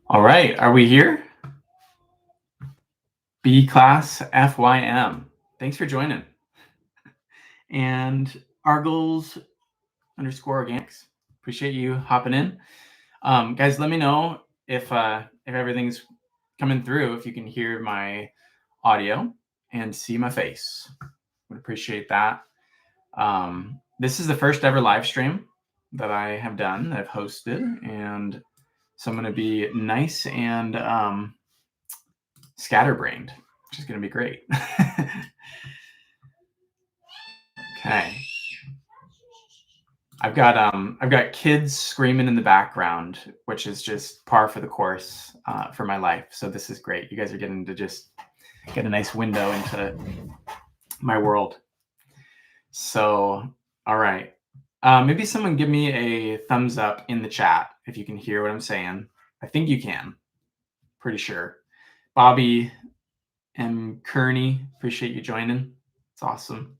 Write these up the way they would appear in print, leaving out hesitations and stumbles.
All right, are we here? B class FYM. Thanks for joining. And Argles underscore organics. Appreciate you hopping in. Guys, let me know if everything's coming through, if you can hear my audio and see my face. Would appreciate that. This is the first ever live stream that I have done, that I've hosted, and so I'm going to be nice and scatterbrained, which is going to be great. Okay. I've got kids screaming in the background, which is just par for the course for my life. So this is great. You guys are getting to just get a nice window into my world. So, all right. Maybe someone give me a thumbs up in the chat if you can hear what I'm saying. I think you can. Pretty sure. Bobby M. Kearney, appreciate you joining. It's awesome.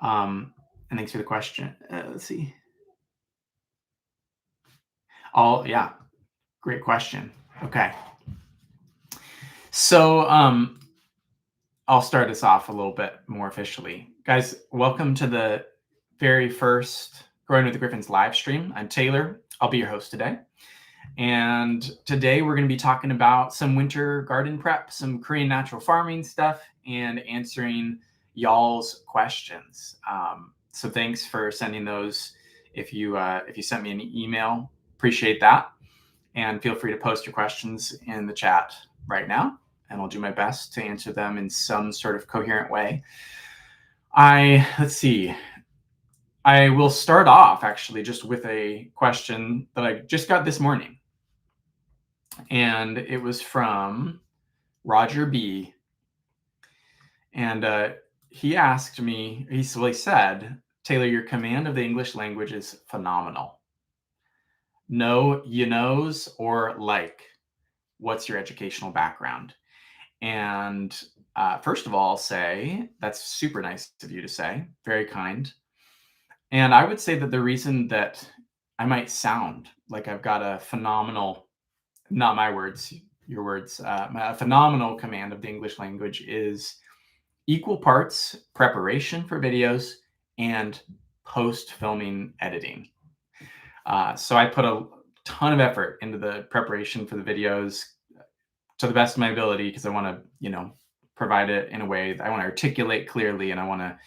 And thanks for the question. Let's see. Yeah, great question. Okay. So I'll start us off a little bit more officially. Guys, welcome to the very first Growing with the Griffins live stream. I'm Taylor. I'll be your host today. And today we're going to be talking about some winter garden prep, some Korean natural farming stuff, and answering y'all's questions. So thanks for sending those. If you sent me an email, appreciate that. And feel free to post your questions in the chat right now, and I'll do my best to answer them in some sort of coherent way. Let's see. I will start off actually just with a question that I just got this morning. And it was from Roger B. And he asked me, he said, Taylor, your command of the English language is phenomenal. No, you knows, or like, what's your educational background? And first of all, I'll say that's super nice of you to say, very kind. And I would say that the reason that I might sound like I've got a phenomenal, not my words, your words, a phenomenal command of the English language is equal parts preparation for videos and post-filming editing. So I put a ton of effort into the preparation for the videos to the best of my ability, because I want to, provide it in a way that I want to articulate clearly, and I want to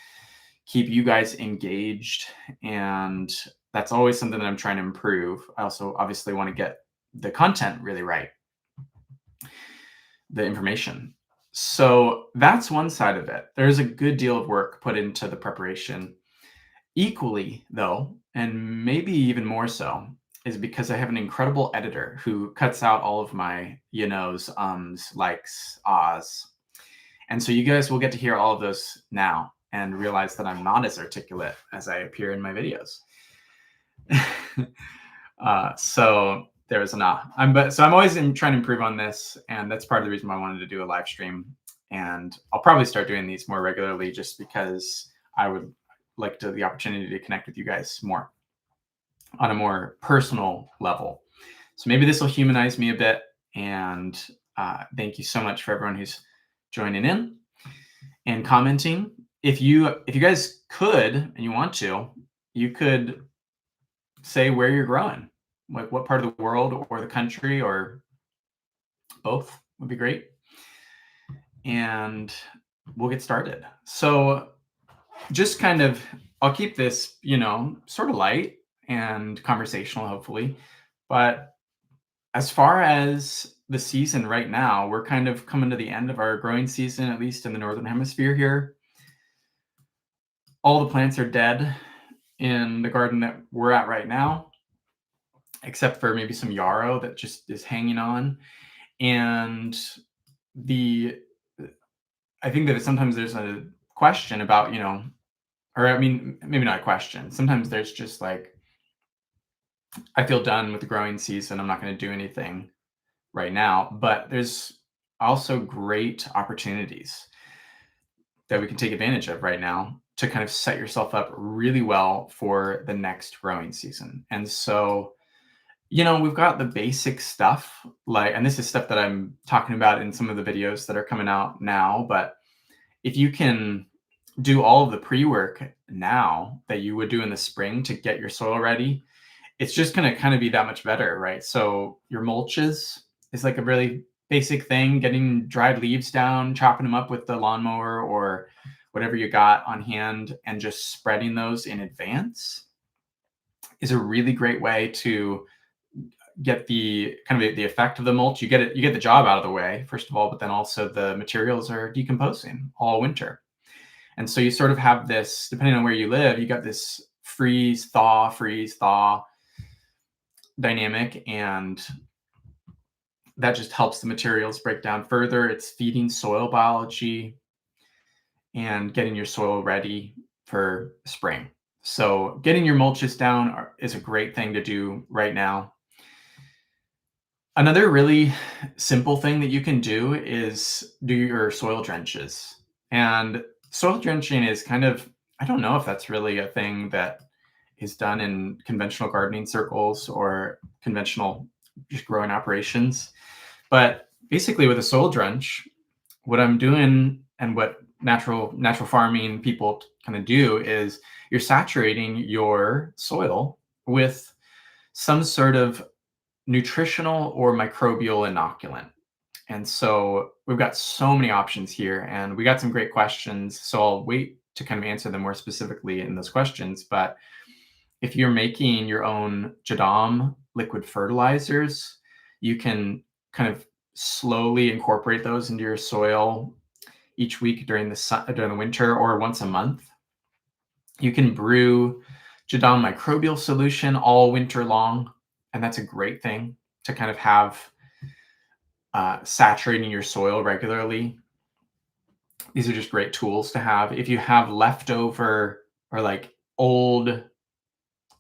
keep you guys engaged. And that's always something that I'm trying to improve. I also obviously want to get the content really right, the information. So that's one side of it. There's a good deal of work put into the preparation. Equally, though, and maybe even more so, is because I have an incredible editor who cuts out all of my knows, likes, ahs. And so you guys will get to hear all of those now and realize that I'm not as articulate as I appear in my videos. So there was an so I'm always trying to improve on this, and that's part of the reason why I wanted to do a live stream. And I'll probably start doing these more regularly, just because I would like the opportunity to connect with you guys more on a more personal level. So maybe this will humanize me a bit. And thank you so much for everyone who's joining in and commenting. If you guys could, and you want to, you could say where you're growing, like what part of the world or the country, or both would be great. And we'll get started. So just kind of, I'll keep this, sort of light and conversational, hopefully. But as far as the season right now, we're kind of coming to the end of our growing season, at least in the Northern Hemisphere here. All the plants are dead in the garden that we're at right now, except for maybe some yarrow that just is hanging on. And I think that sometimes there's a question about, or I mean, maybe not a question. Sometimes there's just like, I feel done with the growing season. I'm not going to do anything right now. But there's also great opportunities that we can take advantage of right now to kind of set yourself up really well for the next growing season. And so We've got the basic stuff, like, and this is stuff that I'm talking about in some of the videos that are coming out now. But if you can do all of the pre-work now that you would do in the spring to get your soil ready, it's just going to kind of be that much better, right? So your mulches is like a really basic thing, getting dried leaves down, chopping them up with the lawnmower or whatever you got on hand, and just spreading those in advance is a really great way to get the kind of the effect of the mulch. You get the job out of the way, first of all, but then also the materials are decomposing all winter. And so you sort of have this, depending on where you live, you got this freeze thaw dynamic, and that just helps the materials break down further. It's feeding soil biology and getting your soil ready for spring. So getting your mulches down is a great thing to do right now. Another really simple thing that you can do is do your soil drenches. And soil drenching is kind of, I don't know if that's really a thing that is done in conventional gardening circles or conventional just growing operations. But basically with a soil drench, what I'm doing and what natural farming people kind of do is you're saturating your soil with some sort of nutritional or microbial inoculant. And so we've got so many options here, and we got some great questions. So I'll wait to kind of answer them more specifically in those questions. But if you're making your own Jadam liquid fertilizers, you can kind of slowly incorporate those into your soil each week during the winter or once a month. You can brew Jadam microbial solution all winter long, and that's a great thing to kind of have saturating your soil regularly. These are just great tools to have. If you have leftover or like old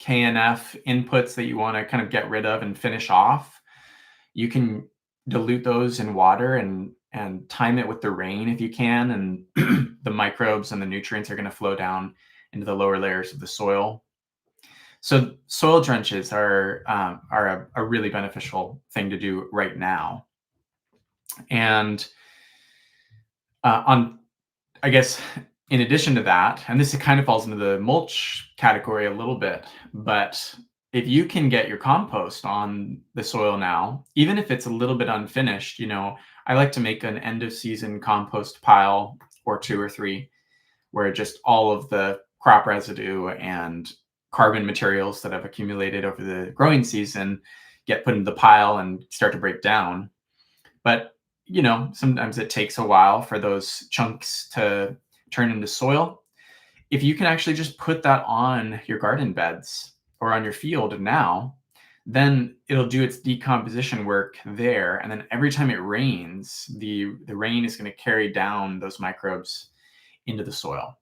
KNF inputs that you want to kind of get rid of and finish off, you can dilute those in water and time it with the rain if you can, and the microbes and the nutrients are going to flow down into the lower layers of the soil. So soil drenches are a really beneficial thing to do right now. And I guess in addition to that, and this kind of falls into the mulch category a little bit, but if you can get your compost on the soil now, even if it's a little bit unfinished, I like to make an end of season compost pile or 2 or 3, where just all of the crop residue and carbon materials that have accumulated over the growing season get put into the pile and start to break down. But sometimes it takes a while for those chunks to turn into soil. If you can actually just put that on your garden beds or on your field now, then it'll do its decomposition work there. And then every time it rains, the rain is going to carry down those microbes into the soil.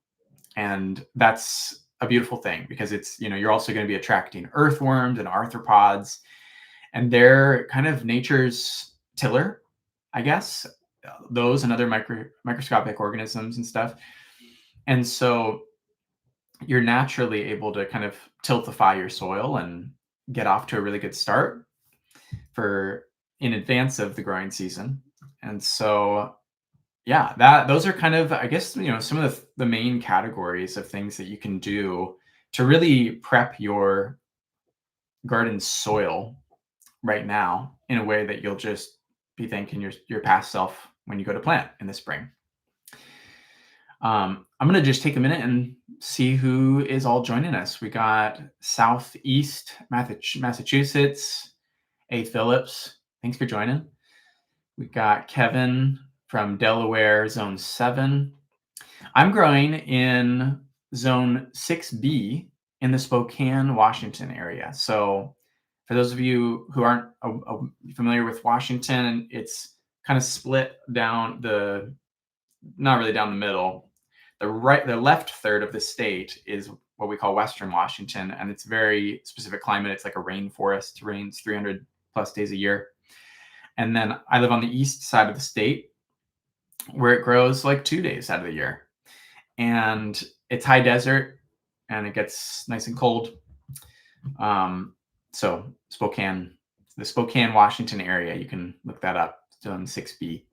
And that's a beautiful thing, because it's, you're also going to be attracting earthworms and arthropods, and they're kind of nature's tiller, I guess, those and other microscopic organisms and stuff. And so you're naturally able to kind of tiltify your soil and get off to a really good start in advance of the growing season. And so, yeah, those are kind of, I guess, some of the main categories of things that you can do to really prep your garden soil right now in a way that you'll just be thanking your past self when you go to plant in the spring. I'm going to just take a minute and see who is all joining us. We got Southeast Massachusetts, A. Phillips. Thanks for joining. We got Kevin from Delaware, Zone 7. I'm growing in Zone 6B in the Spokane, Washington area. So for those of you who aren't familiar with Washington, it's kind of split down not really down the middle. The left third of the state is what we call Western Washington, and it's very specific climate. It's like a rainforest. It rains 300 plus days a year. And then I live on the east side of the state, where it grows like 2 days out of the year. And it's high desert, and it gets nice and cold. So Spokane the Spokane, Washington area. You can look that up. Zone 6B.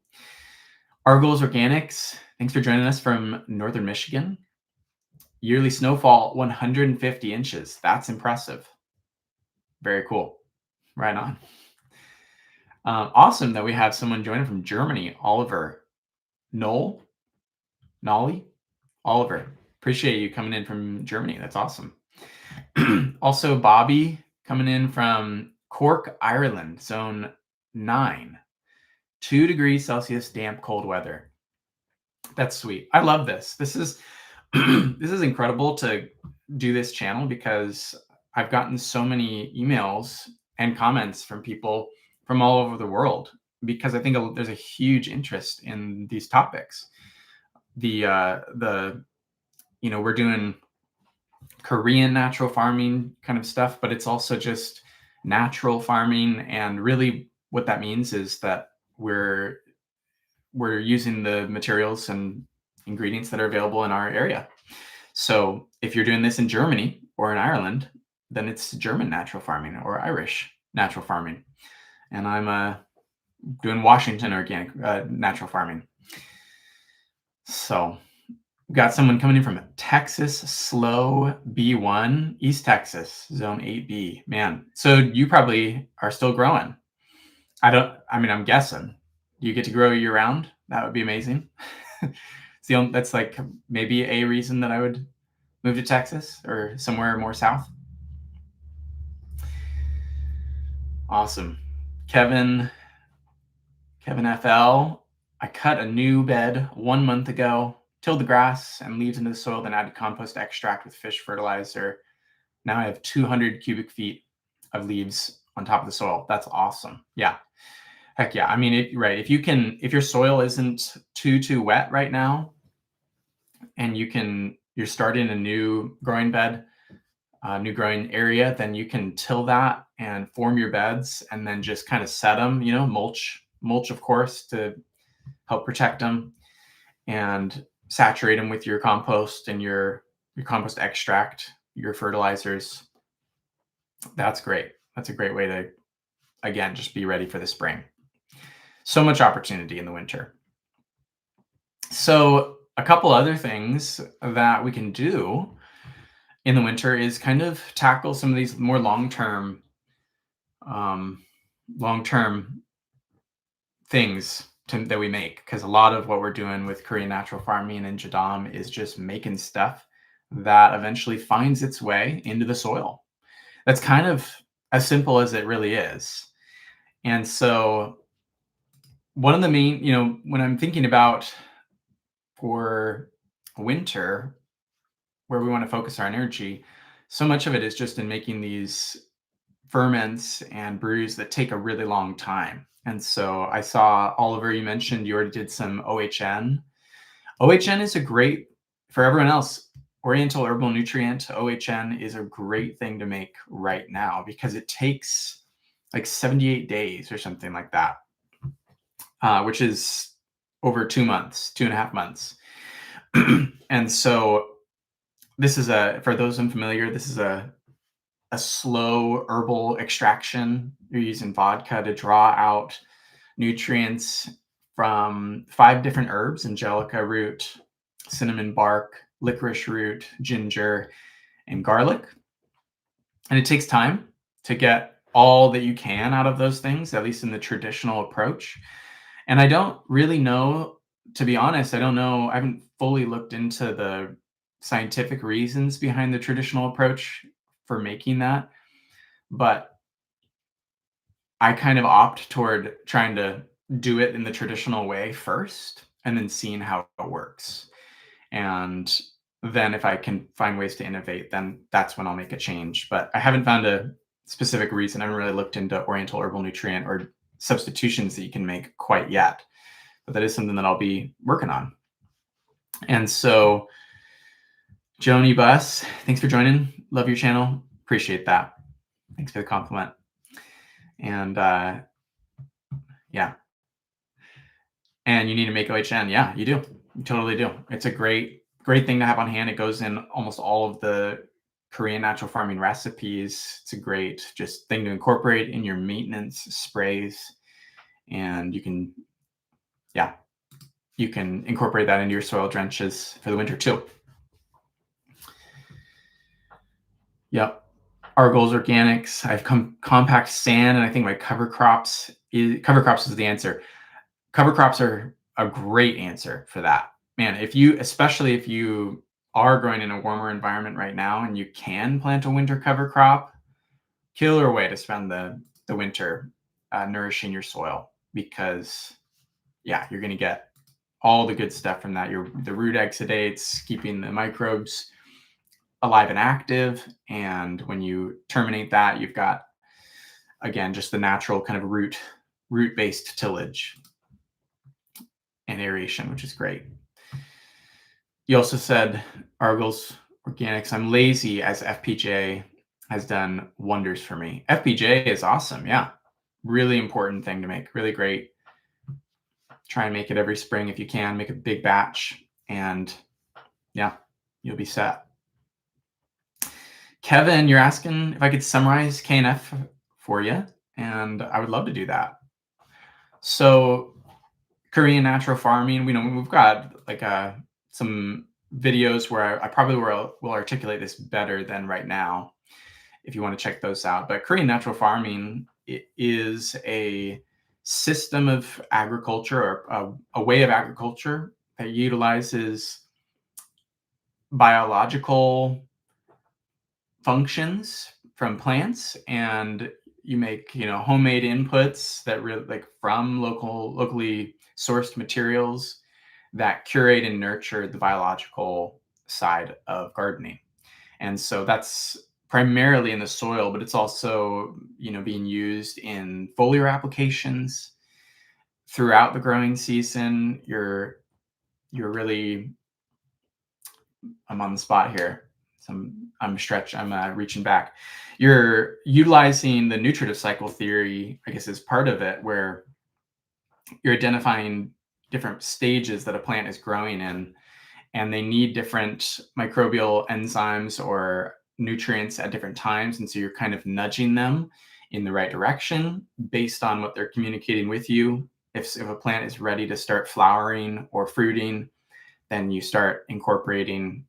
Argos Organics, thanks for joining us from Northern Michigan. Yearly snowfall, 150 inches. That's impressive. Very cool. Right on. Awesome that we have someone joining from Germany, Oliver. Nolly? Oliver. Appreciate you coming in from Germany. That's awesome. Also, Bobby coming in from Cork, Ireland, zone 9. 2 degrees Celsius, damp, cold weather. That's sweet. I love this. This is this is incredible to do this channel because I've gotten so many emails and comments from people from all over the world because I think there's a huge interest in these topics. We're doing Korean natural farming kind of stuff, but it's also just natural farming. And really what that means is that we're using the materials and ingredients that are available in our area. So if you're doing this in Germany or in Ireland, then it's German natural farming or Irish natural farming. And I'm doing Washington organic natural farming. So got someone coming in from Texas, Slow B1, East Texas, Zone 8B. Man, so you probably are still growing. I'm guessing. You get to grow year round? That would be amazing. That's like maybe a reason that I would move to Texas or somewhere more south. Awesome. Kevin FL, I cut a new bed 1 month ago, tilled the grass and leaves into the soil, then added compost extract with fish fertilizer. Now I have 200 cubic feet of leaves on top of the soil. That's awesome. Yeah. Heck yeah. I mean, if your soil isn't too wet right now and you're starting a new growing bed, new growing area, then you can till that and form your beds and then just kind of set them, mulch, of course, to help protect them and saturate them with your compost and your compost extract, your fertilizers. That's great. That's a great way to, again, just be ready for the spring. So much opportunity in the winter. So a couple other things that we can do in the winter is kind of tackle some of these more long-term things that we make, because a lot of what we're doing with Korean natural farming and Jadam is just making stuff that eventually finds its way into the soil. That's kind of as simple as it really is. And so one of the main, when I'm thinking about for winter, where we want to focus our energy, so much of it is just in making these ferments and brews that take a really long time. And so I saw, Oliver, you mentioned you already did some OHN. OHN is a great, for everyone else, Oriental Herbal Nutrient, OHN is a great thing to make right now because it takes like 78 days or something like that, which is over 2 months, 2.5 months. And so this is for those unfamiliar, this is a slow herbal extraction. You're using vodka to draw out nutrients from 5 different herbs: angelica root, cinnamon bark, licorice root, ginger, and garlic. And it takes time to get all that you can out of those things, at least in the traditional approach. And I don't really know, to be honest, I haven't fully looked into the scientific reasons behind the traditional approach for making that, but I kind of opt toward trying to do it in the traditional way first and then seeing how it works. And then if I can find ways to innovate, then that's when I'll make a change. But I haven't found a specific reason. I haven't really looked into Oriental Herbal Nutrient or substitutions that you can make quite yet, but that is something that I'll be working on. And so Joni Bus, thanks for joining. Love your channel. Appreciate that. Thanks for the compliment. And yeah. And you need to make OHN. Yeah, you do. You totally do. It's a great thing to have on hand. It goes in almost all of the Korean natural farming recipes. It's a great just thing to incorporate in your maintenance sprays. And you can, yeah, you can incorporate that into your soil drenches for the winter too. Yep. Argos Organics. I've compact sand, and I think my cover crops is the answer. Cover crops are a great answer for that. Man, especially if you are growing in a warmer environment right now and you can plant a winter cover crop, killer way to spend the winter nourishing your soil, because yeah, you're going to get all the good stuff from that. The root exudates, keeping the microbes alive and active. And when you terminate that, you've got, again, just the natural kind of root-based tillage and aeration, which is great. You also said Argos Organics. I'm lazy, as FPJ has done wonders for me. FPJ is awesome. Yeah. Really important thing to make. Really great. Try and make it every spring if you can. Make a big batch, and yeah, you'll be set. Kevin, you're asking if I could summarize KNF for you, and I would love to do that. So Korean natural farming, we've got like some videos where I probably will articulate this better than right now, if you want to check those out. But Korean natural farming is a system of agriculture, or a way of agriculture that utilizes biological functions from plants, and you make homemade inputs that really, like, from locally sourced materials that curate and nurture the biological side of gardening. And so that's primarily in the soil, but it's also being used in foliar applications throughout the growing season. You're really, I'm on the spot here. So I'm reaching back. You're utilizing the nutritive cycle theory, I guess, as part of it, where you're identifying different stages that a plant is growing in, and they need different microbial enzymes or nutrients at different times. And so you're kind of nudging them in the right direction based on what they're communicating with you. If a plant is ready to start flowering or fruiting, then you start incorporating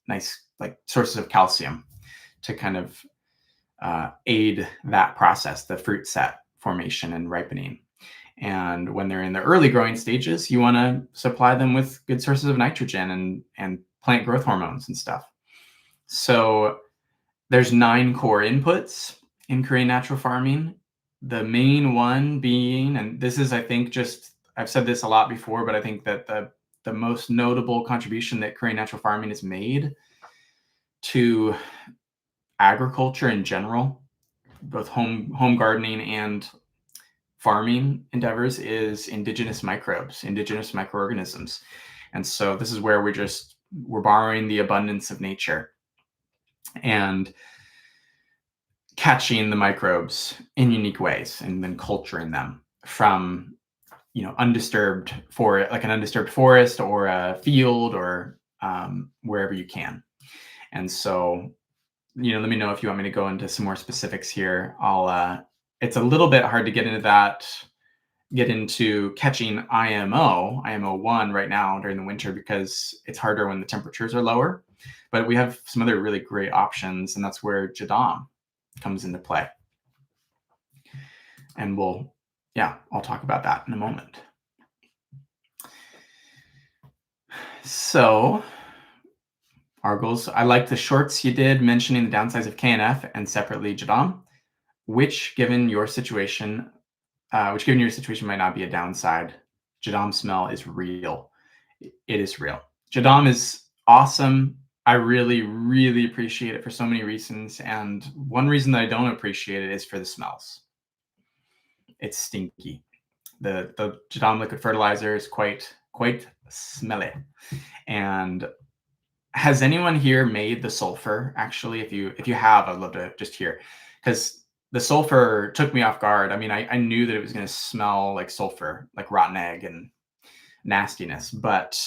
nice, like, sources of calcium to kind of aid that process, the fruit set formation and ripening. And when they're in the early growing stages, you want to supply them with good sources of nitrogen and plant growth hormones and stuff. So there's 9 core inputs in Korean natural farming. The main one being, and this is, I think, I've said this a lot before, but I think that the most notable contribution that Korean natural farming has made to agriculture in general, both home gardening and farming endeavors, is indigenous microbes, indigenous microorganisms. And so this is where we're borrowing the abundance of nature and catching the microbes in unique ways, and then culturing them from undisturbed like an undisturbed forest or a field, or wherever you can. And so let me know if you want me to go into some more specifics here. It's a little bit hard to get into catching IMO 1 right now during the winter, because it's harder when the temperatures are lower. But we have some other really great options, and that's where Jadam comes into play. And I'll talk about that in a moment. So, Argos, I like the shorts you did mentioning the downsides of KNF and separately Jadam, which given your situation might not be a downside. Jadam smell is real. It is real. Jadam is awesome. I really, really appreciate it for so many reasons. And one reason that I don't appreciate it is for the smells. It's stinky. The Jadam liquid fertilizer is quite smelly. And has anyone here made the sulfur? Actually, if you have, I'd love to just hear, because the sulfur took me off guard. I mean, I knew that it was going to smell like sulfur, like rotten egg and nastiness, but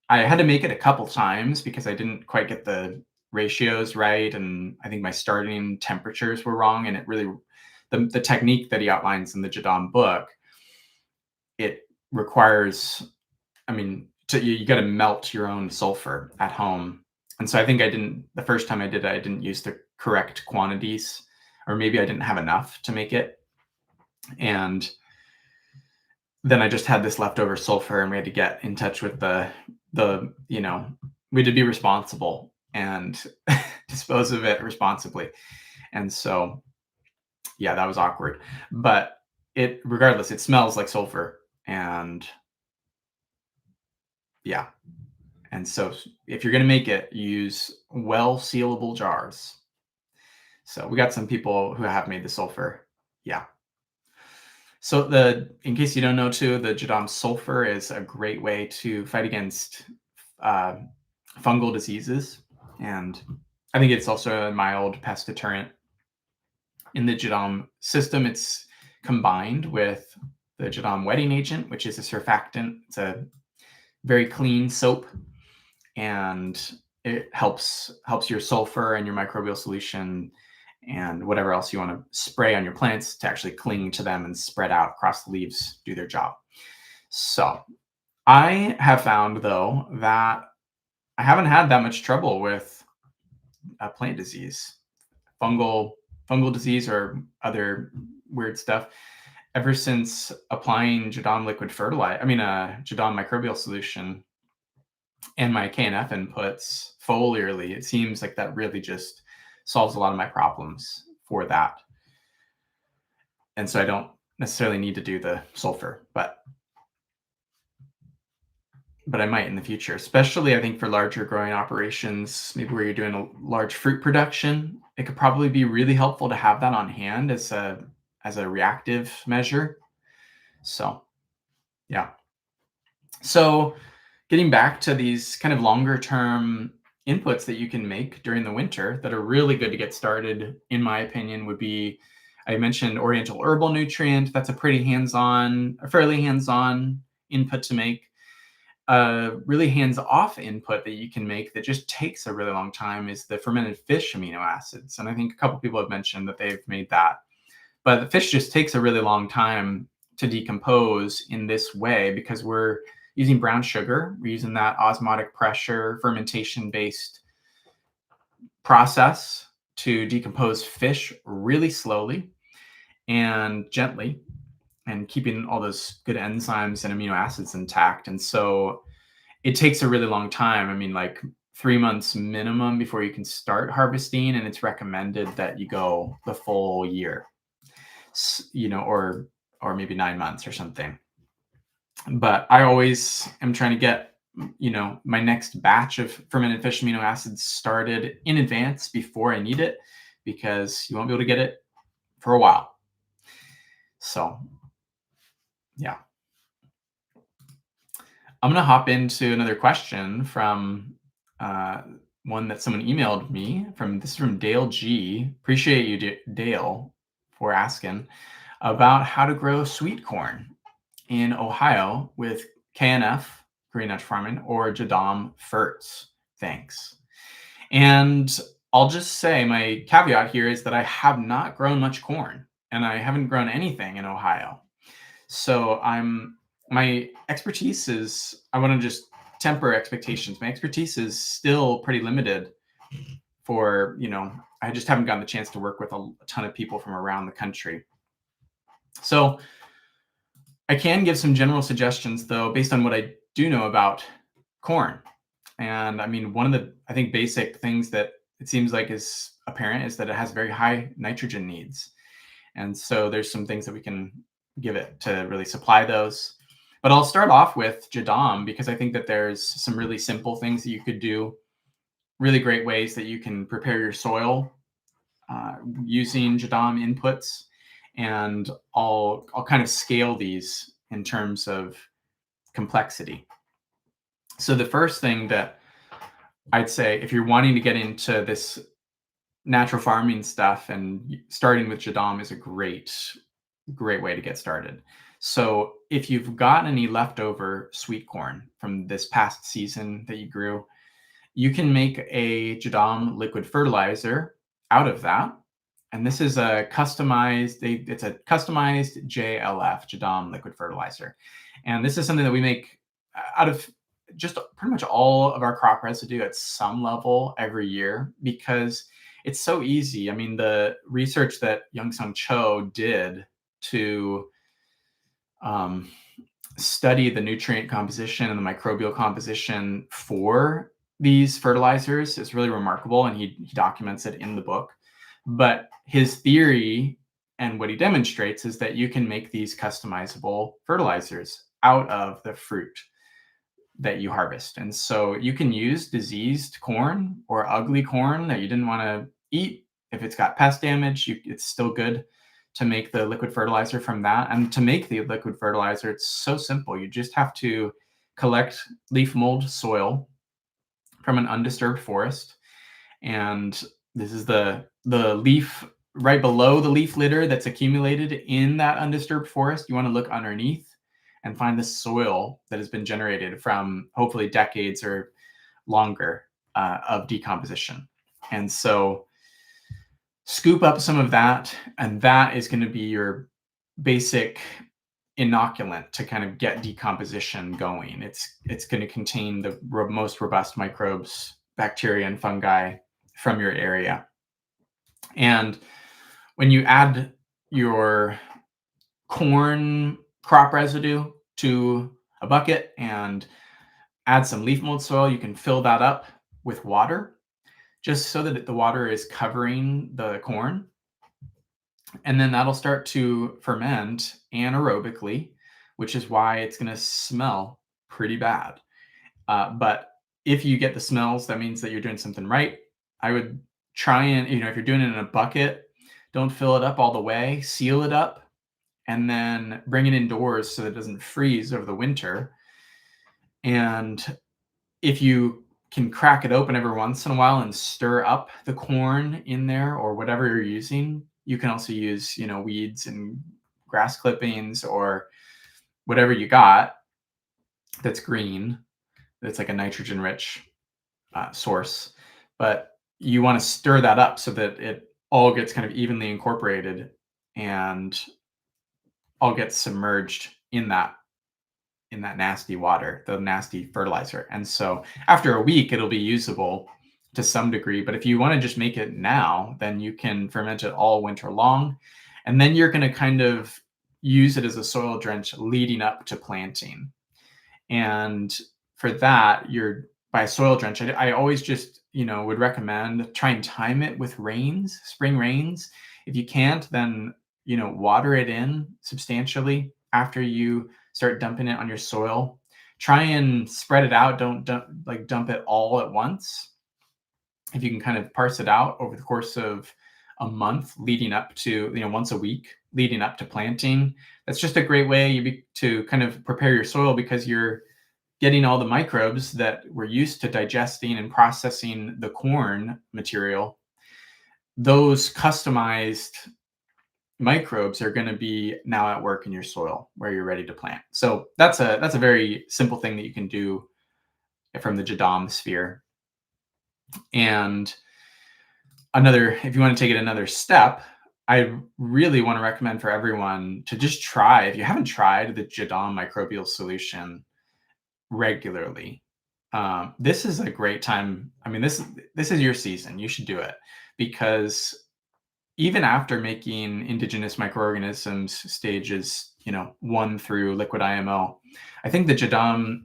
I had to make it a couple times because I didn't quite get the ratios right, and I think my starting temperatures were wrong, and it really the technique that he outlines in the Jadam book, it requires, I mean, you got to melt your own sulfur at home. And so I think the first time I did it, I didn't use the correct quantities, or maybe I didn't have enough to make it. And then I just had this leftover sulfur, and we had to get in touch with we had to be responsible and dispose of it responsibly. And so, yeah, that was awkward. But regardless, it smells like sulfur. And yeah. And so if you're going to make it, use well sealable jars. So we got some people who have made the sulfur. Yeah. So in case you don't know too, the Jadam sulfur is a great way to fight against uh, fungal diseases. And I think it's also a mild pest deterrent. In the Jadam system, it's combined with the Jadam wetting agent, which is a surfactant. It's a very clean soap, and it helps your sulfur and your microbial solution and whatever else you want to spray on your plants to actually cling to them and spread out across the leaves, do their job. So I have found, though, that I haven't had that much trouble with plant disease, fungal disease, or other weird stuff ever since applying Jadam liquid fertilizer. Jadam microbial solution and my KNF inputs foliarly. It seems like that really just solves a lot of my problems for that. And so I don't necessarily need to do the sulfur, but I might in the future, especially I think for larger growing operations, maybe where you're doing a large fruit production. It could probably be really helpful to have that on hand as a reactive measure. So, yeah. So, getting back to these kind of longer term inputs that you can make during the winter that are really good to get started, in my opinion, would be, I mentioned Oriental Herbal Nutrient. That's a fairly hands-on input to make. A really hands-off input that you can make that just takes a really long time is the fermented fish amino acids. And I think a couple people have mentioned that they've made that. But the fish just takes a really long time to decompose in this way because we're using brown sugar. We're using that osmotic pressure fermentation-based process to decompose fish really slowly and gently, and keeping all those good enzymes and amino acids intact. And so it takes a really long time. Like 3 months minimum before you can start harvesting, and it's recommended that you go the full year, or maybe 9 months or something. But I always am trying to get, my next batch of fermented fish amino acids started in advance before I need it, because you won't be able to get it for a while. So, yeah. I'm going to hop into another question from one that someone emailed me this is from Dale G. Appreciate you, Dale, for asking about how to grow sweet corn in Ohio with KNF, Green Natural Farming, or Jadam ferts. Thanks. And I'll just say my caveat here is that I have not grown much corn, and I haven't grown anything in Ohio. So my expertise is, I want to just temper expectations. My expertise is still pretty limited for, I just haven't gotten the chance to work with a ton of people from around the country. So I can give some general suggestions, though, based on what I do know about corn. And one of the, I think, basic things that it seems like is apparent is that it has very high nitrogen needs. And so there's some things that we can give it to really supply those. But I'll start off with Jadam, because I think that there's some really simple things that you could do, really great ways that you can prepare your soil using Jadam inputs. And I'll kind of scale these in terms of complexity. So the first thing that I'd say, if you're wanting to get into this natural farming stuff, and starting with Jadam is a great way to get started. So if you've got any leftover sweet corn from this past season that you grew, you can make a Jadam liquid fertilizer out of that. And this is a customized, it's a customized JLF, Jadam liquid fertilizer. And this is something that we make out of just pretty much all of our crop residue at some level every year, because it's so easy. I mean, the research that Youngsung Cho did to study the nutrient composition and the microbial composition for these fertilizers is really remarkable, and he documents it in the book. But his theory and what he demonstrates is that you can make these customizable fertilizers out of the fruit that you harvest. And so you can use diseased corn or ugly corn that you didn't want to eat. If it's got pest damage, it's still good to make the liquid fertilizer from that. And to make the liquid fertilizer, it's so simple. You just have to collect leaf mold soil from an undisturbed forest. And this is the leaf right below the leaf litter that's accumulated in that undisturbed forest. You want to look underneath and find the soil that has been generated from hopefully decades or longer of decomposition. And so scoop up some of that, and that is going to be your basic inoculant to kind of get decomposition going. It's going to contain the most robust microbes, bacteria, and fungi from your area. And when you add your corn crop residue to a bucket and add some leaf mold soil, you can fill that up with water, just so that the water is covering the corn. And then that'll start to ferment anaerobically, which is why it's going to smell pretty bad. But if you get the smells, that means that you're doing something right. I would try and, if you're doing it in a bucket, don't fill it up all the way, seal it up, and then bring it indoors so that it doesn't freeze over the winter. And if you can crack it open every once in a while and stir up the corn in there or whatever you're using, you can also use, weeds and grass clippings or whatever you got that's green, that's like a nitrogen rich source. But you want to stir that up so that it all gets kind of evenly incorporated and all gets submerged in that nasty water, the nasty fertilizer. And so after a week, it'll be usable to some degree. But if you want to just make it now, then you can ferment it all winter long. And then you're going to kind of use it as a soil drench leading up to planting. And for that, by soil drench, I always just, would recommend try and time it with rains, spring rains. If you can't, then, water it in substantially after you start dumping it on your soil. Try and spread it out. Don't dump it all at once. If you can kind of parse it out over the course of a month leading up to, once a week leading up to planting, that's just a great way to kind of prepare your soil, because you're getting all the microbes that we're used to digesting and processing the corn material. Those customized microbes are going to be now at work in your soil where you're ready to plant. So that's a very simple thing that you can do from the Jadam sphere. And if you want to take it another step, I really want to recommend for everyone to just try, if you haven't tried the Jadam microbial solution regularly, this is a great time. I mean, this is your season. You should do it, because even after making indigenous microorganisms stages, 1 through liquid IMO, I think the JMS,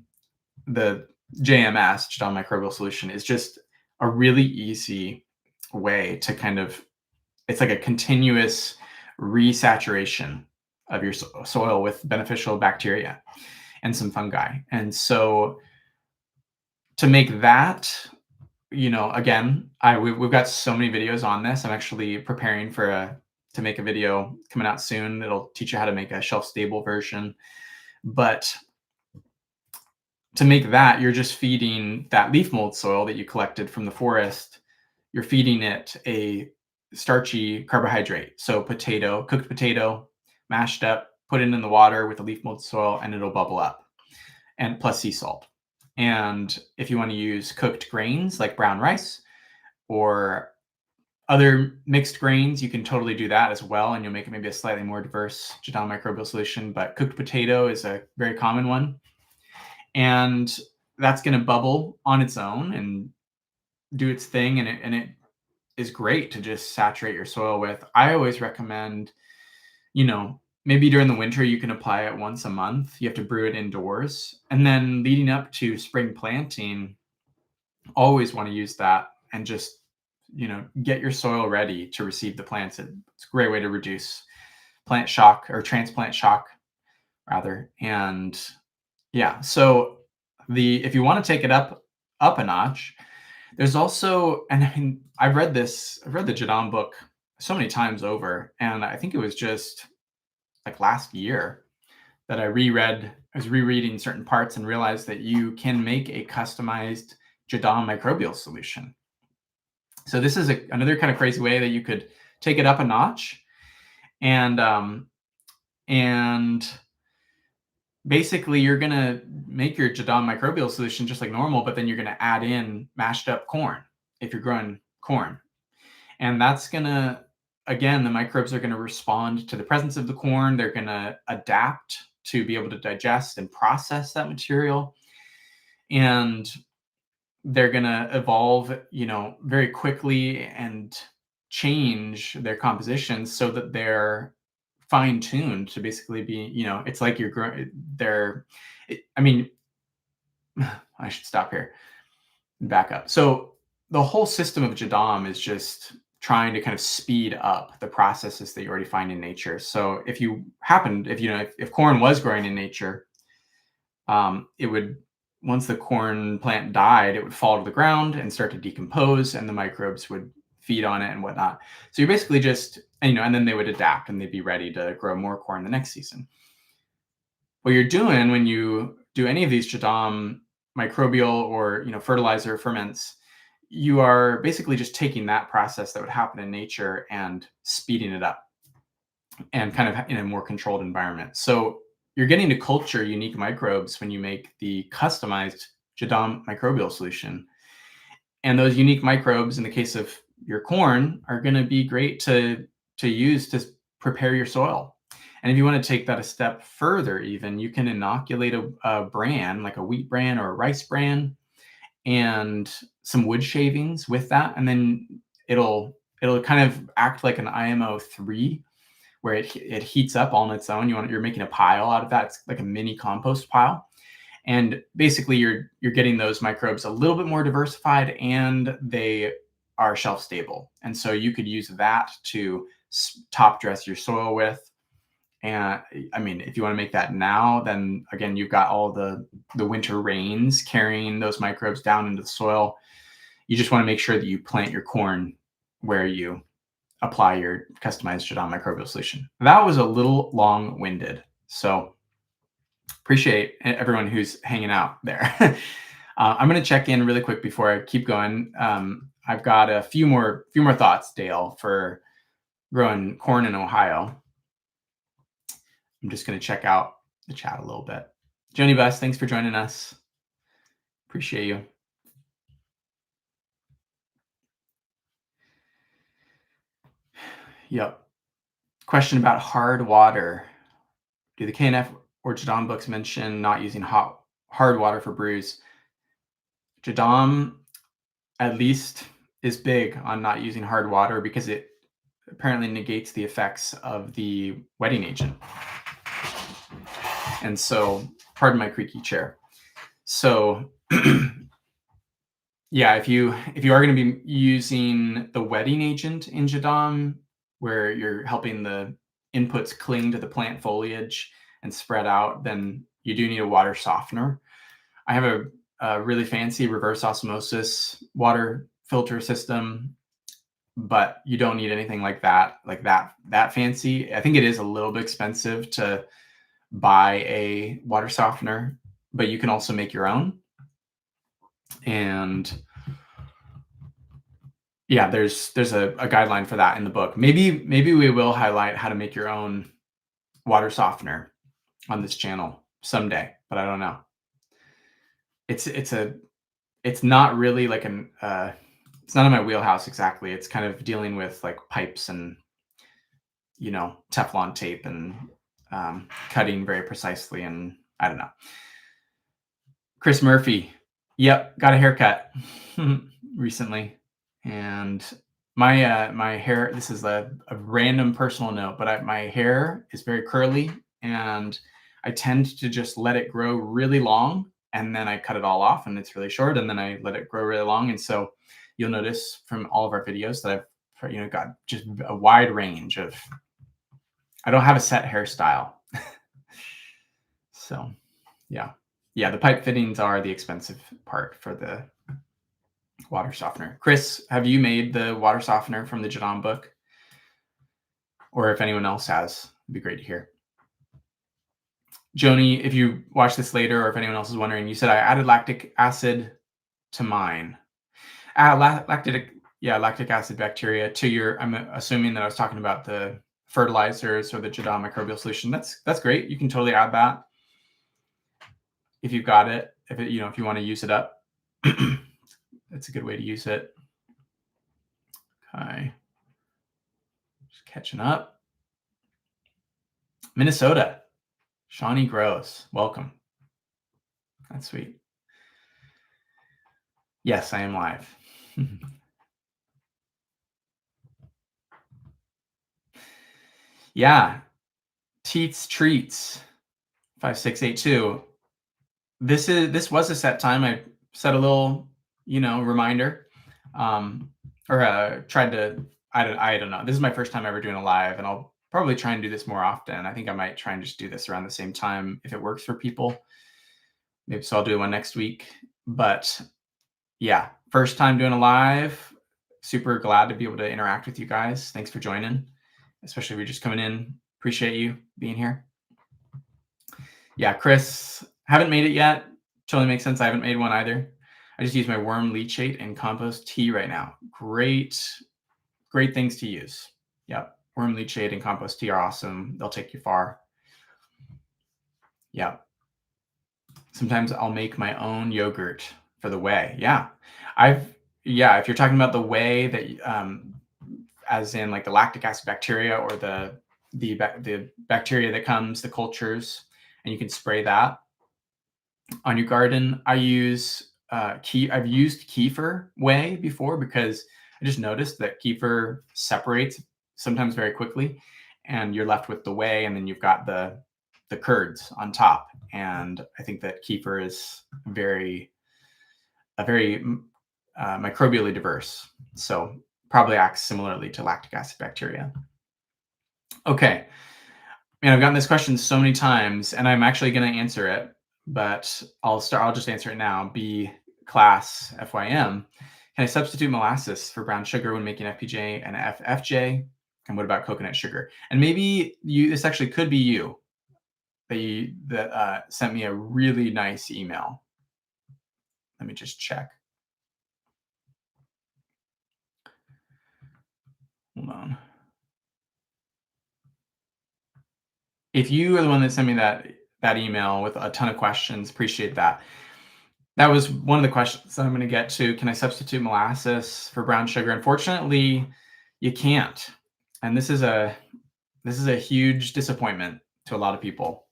Jadam microbial solution, is just a really easy way to kind of, it's like a continuous resaturation of your soil with beneficial bacteria and some fungi. And so to make that, again, we've got so many videos on this. I'm actually preparing to make a video coming out soon. It'll teach you how to make a shelf-stable version. But to make that, you're just feeding that leaf mold soil that you collected from the forest. You're feeding it a starchy carbohydrate. So cooked potato, mashed up, put it in the water with the leaf mold soil, and it'll bubble up, and plus sea salt. And if you want to use cooked grains like brown rice or other mixed grains, you can totally do that as well, and you'll make it maybe a slightly more diverse Jadam microbial solution. But cooked potato is a very common one, and that's going to bubble on its own and do its thing, and it is great to just saturate your soil with. I always recommend, maybe during the winter you can apply it once a month. You have to brew it indoors, and then leading up to spring planting, always want to use that and just get your soil ready to receive the plants. It's a great way to reduce plant shock or transplant shock rather. And yeah, so if you want to take it up a notch, there's also, and I mean, I've read the Jadam book so many times over, and I think it was just like last year that I was rereading certain parts and realized that you can make a customized Jadam microbial solution. So this is another kind of crazy way that you could take it up a notch, and basically you're gonna make your Jadam microbial solution just like normal, but then you're gonna add in mashed up corn if you're growing corn, and that's gonna, again, the microbes are gonna respond to the presence of the corn. They're gonna adapt to be able to digest and process that material, and they're going to evolve, very quickly and change their compositions so that they're fine tuned to basically be, it's like I mean, I should stop here and back up. So the whole system of Jadam is just trying to kind of speed up the processes that you already find in nature. So if corn was growing in nature, it would, once the corn plant died, it would fall to the ground and start to decompose, and the microbes would feed on it and whatnot. So you're basically just, and then they would adapt and they'd be ready to grow more corn the next season. What you're doing when you do any of these Jadam microbial or fertilizer ferments, you are basically just taking that process that would happen in nature and speeding it up, and kind of in a more controlled environment. So you're getting to culture unique microbes when you make the customized Jadam microbial solution. And those unique microbes, in the case of your corn, are going to be great to use to prepare your soil. And if you want to take that a step further, even, you can inoculate a bran, like a wheat bran or a rice bran, and some wood shavings with that. And then it'll kind of act like an IMO3, where it heats up all on its own. You're making a pile out of that. It's like a mini compost pile. And basically you're getting those microbes a little bit more diversified, and they are shelf stable. And so you could use that to top dress your soil with. And I mean, if you want to make that now, then again, you've got all the winter rains carrying those microbes down into the soil. You just want to make sure that you plant your corn where you apply your customized Jadam microbial solution. That was a little long-winded, so appreciate everyone who's hanging out there. I'm going to check in really quick before I keep going. I've got a few more thoughts, Dale, for growing corn in Ohio. I'm just going to check out the chat a little bit. Joni Bus, thanks for joining us. Appreciate you. Yep. Question about hard water. Do the KNF or Jadam books mention not using hard water for brews? Jadam, at least, is big on not using hard water because it apparently negates the effects of the wetting agent. And so, pardon my creaky chair. So, yeah, if you are going to be using the wetting agent in Jadam, where you're helping the inputs cling to the plant foliage and spread out, then you do need a water softener. I have a really fancy reverse osmosis water filter system, but you don't need anything like that fancy. I think it is a little bit expensive to buy a water softener, but you can also make your own. And yeah, there's a guideline for that in the book. Maybe we will highlight how to make your own water softener on this channel someday, but I don't know. it's not really like it's not in my wheelhouse exactly. It's kind of dealing with like pipes and Teflon tape and cutting very precisely, and I don't know. Chris Murphy, yep, got a haircut recently, and my hair. This is a random personal note, but my hair is very curly, and I tend to just let it grow really long, and then I cut it all off, and it's really short, and then I let it grow really long, and so you'll notice from all of our videos that I've got just a wide range of. I don't have a set hairstyle, so yeah. Yeah, the pipe fittings are the expensive part for the water softener. Chris, have you made the water softener from the Jadam book? Or if anyone else has, it'd be great to hear. Joni, if you watch this later, or if anyone else is wondering, you said I added lactic acid to mine. Lactic acid bacteria to your. I'm assuming that I was talking about the fertilizers or the Jadam microbial solution. That's great. You can totally add that if you've got it. If you want to use it up. That's a good way to use it. Okay. Just catching up. Minnesota. Shawnee Gross. Welcome. That's sweet. Yes, I am live. Yeah. Teats Treats 5682. This was a set time. I set a little, reminder. Tried to I don't know. This is my first time ever doing a live, and I'll probably try and do this more often. I think I might try and just do this around the same time if it works for people. Maybe so I'll do one next week. But yeah, first time doing a live. Super glad to be able to interact with you guys. Thanks for joining, especially if you're just coming in. Appreciate you being here. Yeah, Chris, haven't made it yet. Totally makes sense. I haven't made one either. I just use my worm leachate and compost tea right now. Great things to use. Yep. Worm leachate and compost tea are awesome. They'll take you far. Yeah. Sometimes I'll make my own yogurt for the whey. Yeah. If you're talking about the whey that as in like the lactic acid bacteria or the bacteria that comes, the cultures, and you can spray that on your garden. I've used kefir whey before because I just noticed that kefir separates sometimes very quickly, and you're left with the whey, and then you've got the curds on top. And I think that kefir is very microbially diverse, so probably acts similarly to lactic acid bacteria. Okay. Man, I've gotten this question so many times, and I'm actually going to answer it, but I'll just answer it now. B class FYM. Can I substitute molasses for brown sugar when making FPJ and FFJ? And what about coconut sugar? And maybe this actually could be you that sent me a really nice email. Let me just check. Hold on. If you are the one that sent me that email with a ton of questions, appreciate that. That was one of the questions that I'm going to get to. Can I substitute molasses for brown sugar? Unfortunately, you can't. And this is a huge disappointment to a lot of people,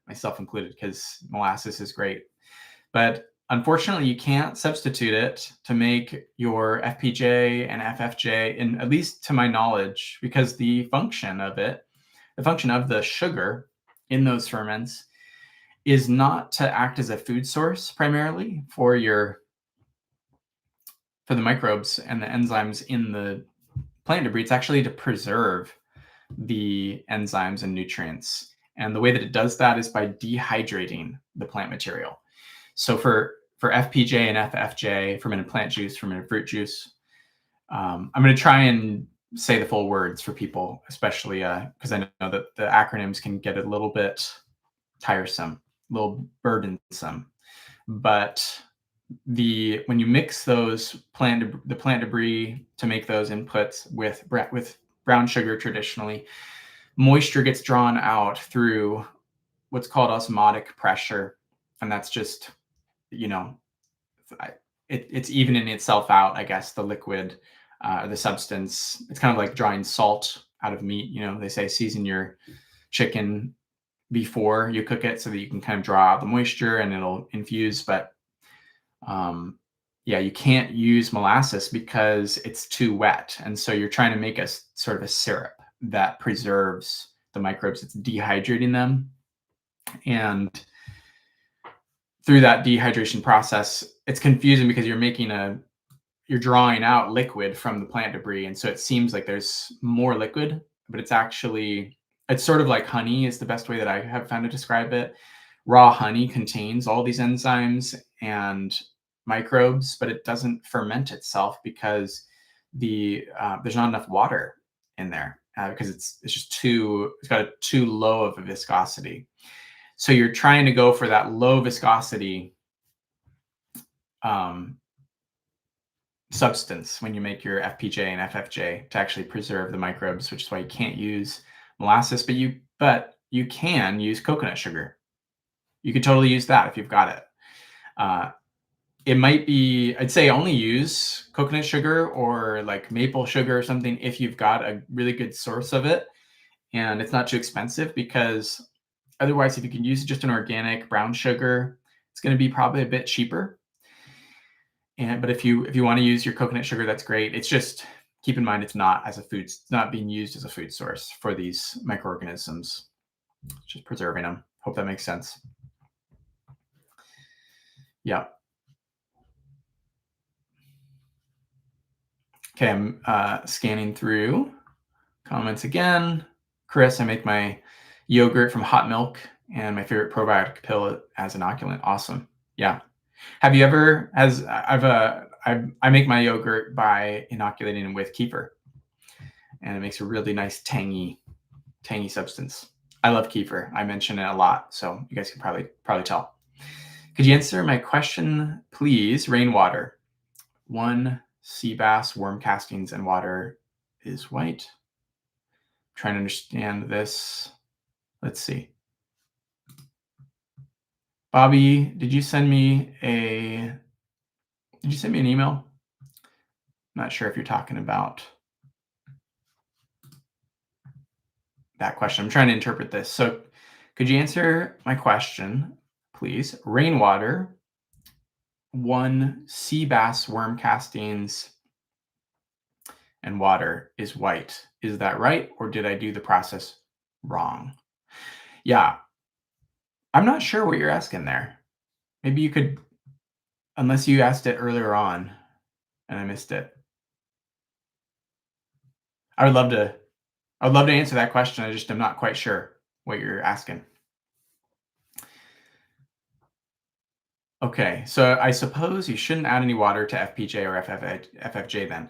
myself included, because molasses is great. But unfortunately, you can't substitute it to make your FPJ and FFJ, and at least to my knowledge, because the function of the sugar in those ferments is not to act as a food source primarily for the microbes and the enzymes in the plant debris. It's actually to preserve the enzymes and nutrients. And the way that it does that is by dehydrating the plant material. So for FPJ and FFJ, fermented plant juice, fermented fruit juice, I'm going to try and say the full words for people, especially because I know that the acronyms can get a little bit tiresome, a little burdensome. But when you mix those the plant debris to make those inputs with brown sugar, traditionally, moisture gets drawn out through what's called osmotic pressure, and that's just you know, it's evening itself out, I guess, the liquid, the substance. It's kind of like drawing salt out of meat. They say season your chicken before you cook it so that you can kind of draw out the moisture and it'll infuse. But yeah, you can't use molasses because it's too wet. And so you're trying to make a sort of a syrup that preserves the microbes. It's dehydrating them. And through that dehydration process, it's confusing because you're drawing out liquid from the plant debris. And so it seems like there's more liquid, but it's sort of like honey is the best way that I have found to describe it. Raw honey contains all these enzymes and microbes, but it doesn't ferment itself because there's not enough water in there because it's got too low of a viscosity. So you're trying to go for that low viscosity substance when you make your FPJ and FFJ to actually preserve the microbes, which is why you can't use molasses, but you can use coconut sugar. You could totally use that if you've got it. It might be, I'd say only use coconut sugar or like maple sugar or something if you've got a really good source of it and it's not too expensive, because otherwise, if you can use just an organic brown sugar, it's going to be probably a bit cheaper. But if you want to use your coconut sugar, that's great. It's just keep in mind it's not being used as a food source for these microorganisms. It's just preserving them. Hope that makes sense. Yeah. Okay, I'm scanning through comments again. Chris, I make my yogurt from hot milk, and my favorite probiotic pill as inoculant. Awesome. Yeah. Have you ever? I make my yogurt by inoculating with kefir, and it makes a really nice tangy substance. I love kefir. I mention it a lot, so you guys can probably tell. Could you answer my question, please? Rainwater. 1 sea bass, worm castings, and water is white. I'm trying to understand this. Let's see. Bobby, did you send me an email? I'm not sure if you're talking about that question. I'm trying to interpret this. So could you answer my question, please? Rainwater, 1 sea bass, worm castings, and water is white. Is that right? Or did I do the process wrong? Yeah. I'm not sure what you're asking there. Maybe you could, unless you asked it earlier on and I missed it. I would love to answer that question. I just am not quite sure what you're asking. Okay, so I suppose you shouldn't add any water to FPJ or FFJ then.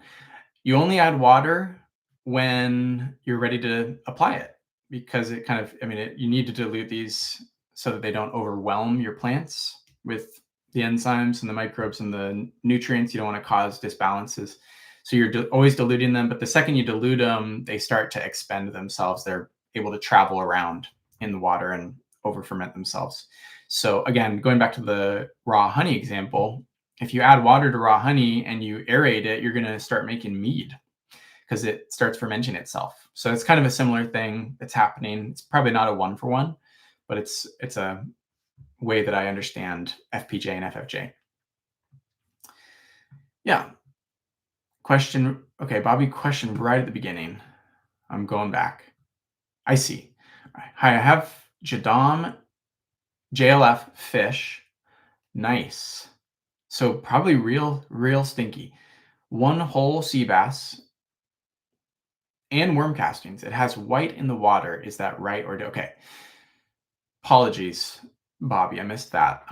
You only add water when you're ready to apply it, because it kind of, you need to dilute these so that they don't overwhelm your plants with the enzymes and the microbes and the nutrients. You don't want to cause disbalances. So you're always diluting them, but the second you dilute them, they start to expend themselves. They're able to travel around in the water and over ferment themselves. So again, going back to the raw honey example, if you add water to raw honey and you aerate it, you're going to start making mead because it starts fermenting itself. So it's kind of a similar thing that's happening. It's probably not a 1-for-1, but it's a way that I understand FPJ and FFJ. Yeah. Question. Okay, Bobby, question right at the beginning. I'm going back. I see. Hi, I have Jadam JLF fish. Nice. So probably real stinky. 1 whole sea bass and worm castings. It has white in the water. Is that right? Or okay. Apologies, Bobby. I missed that.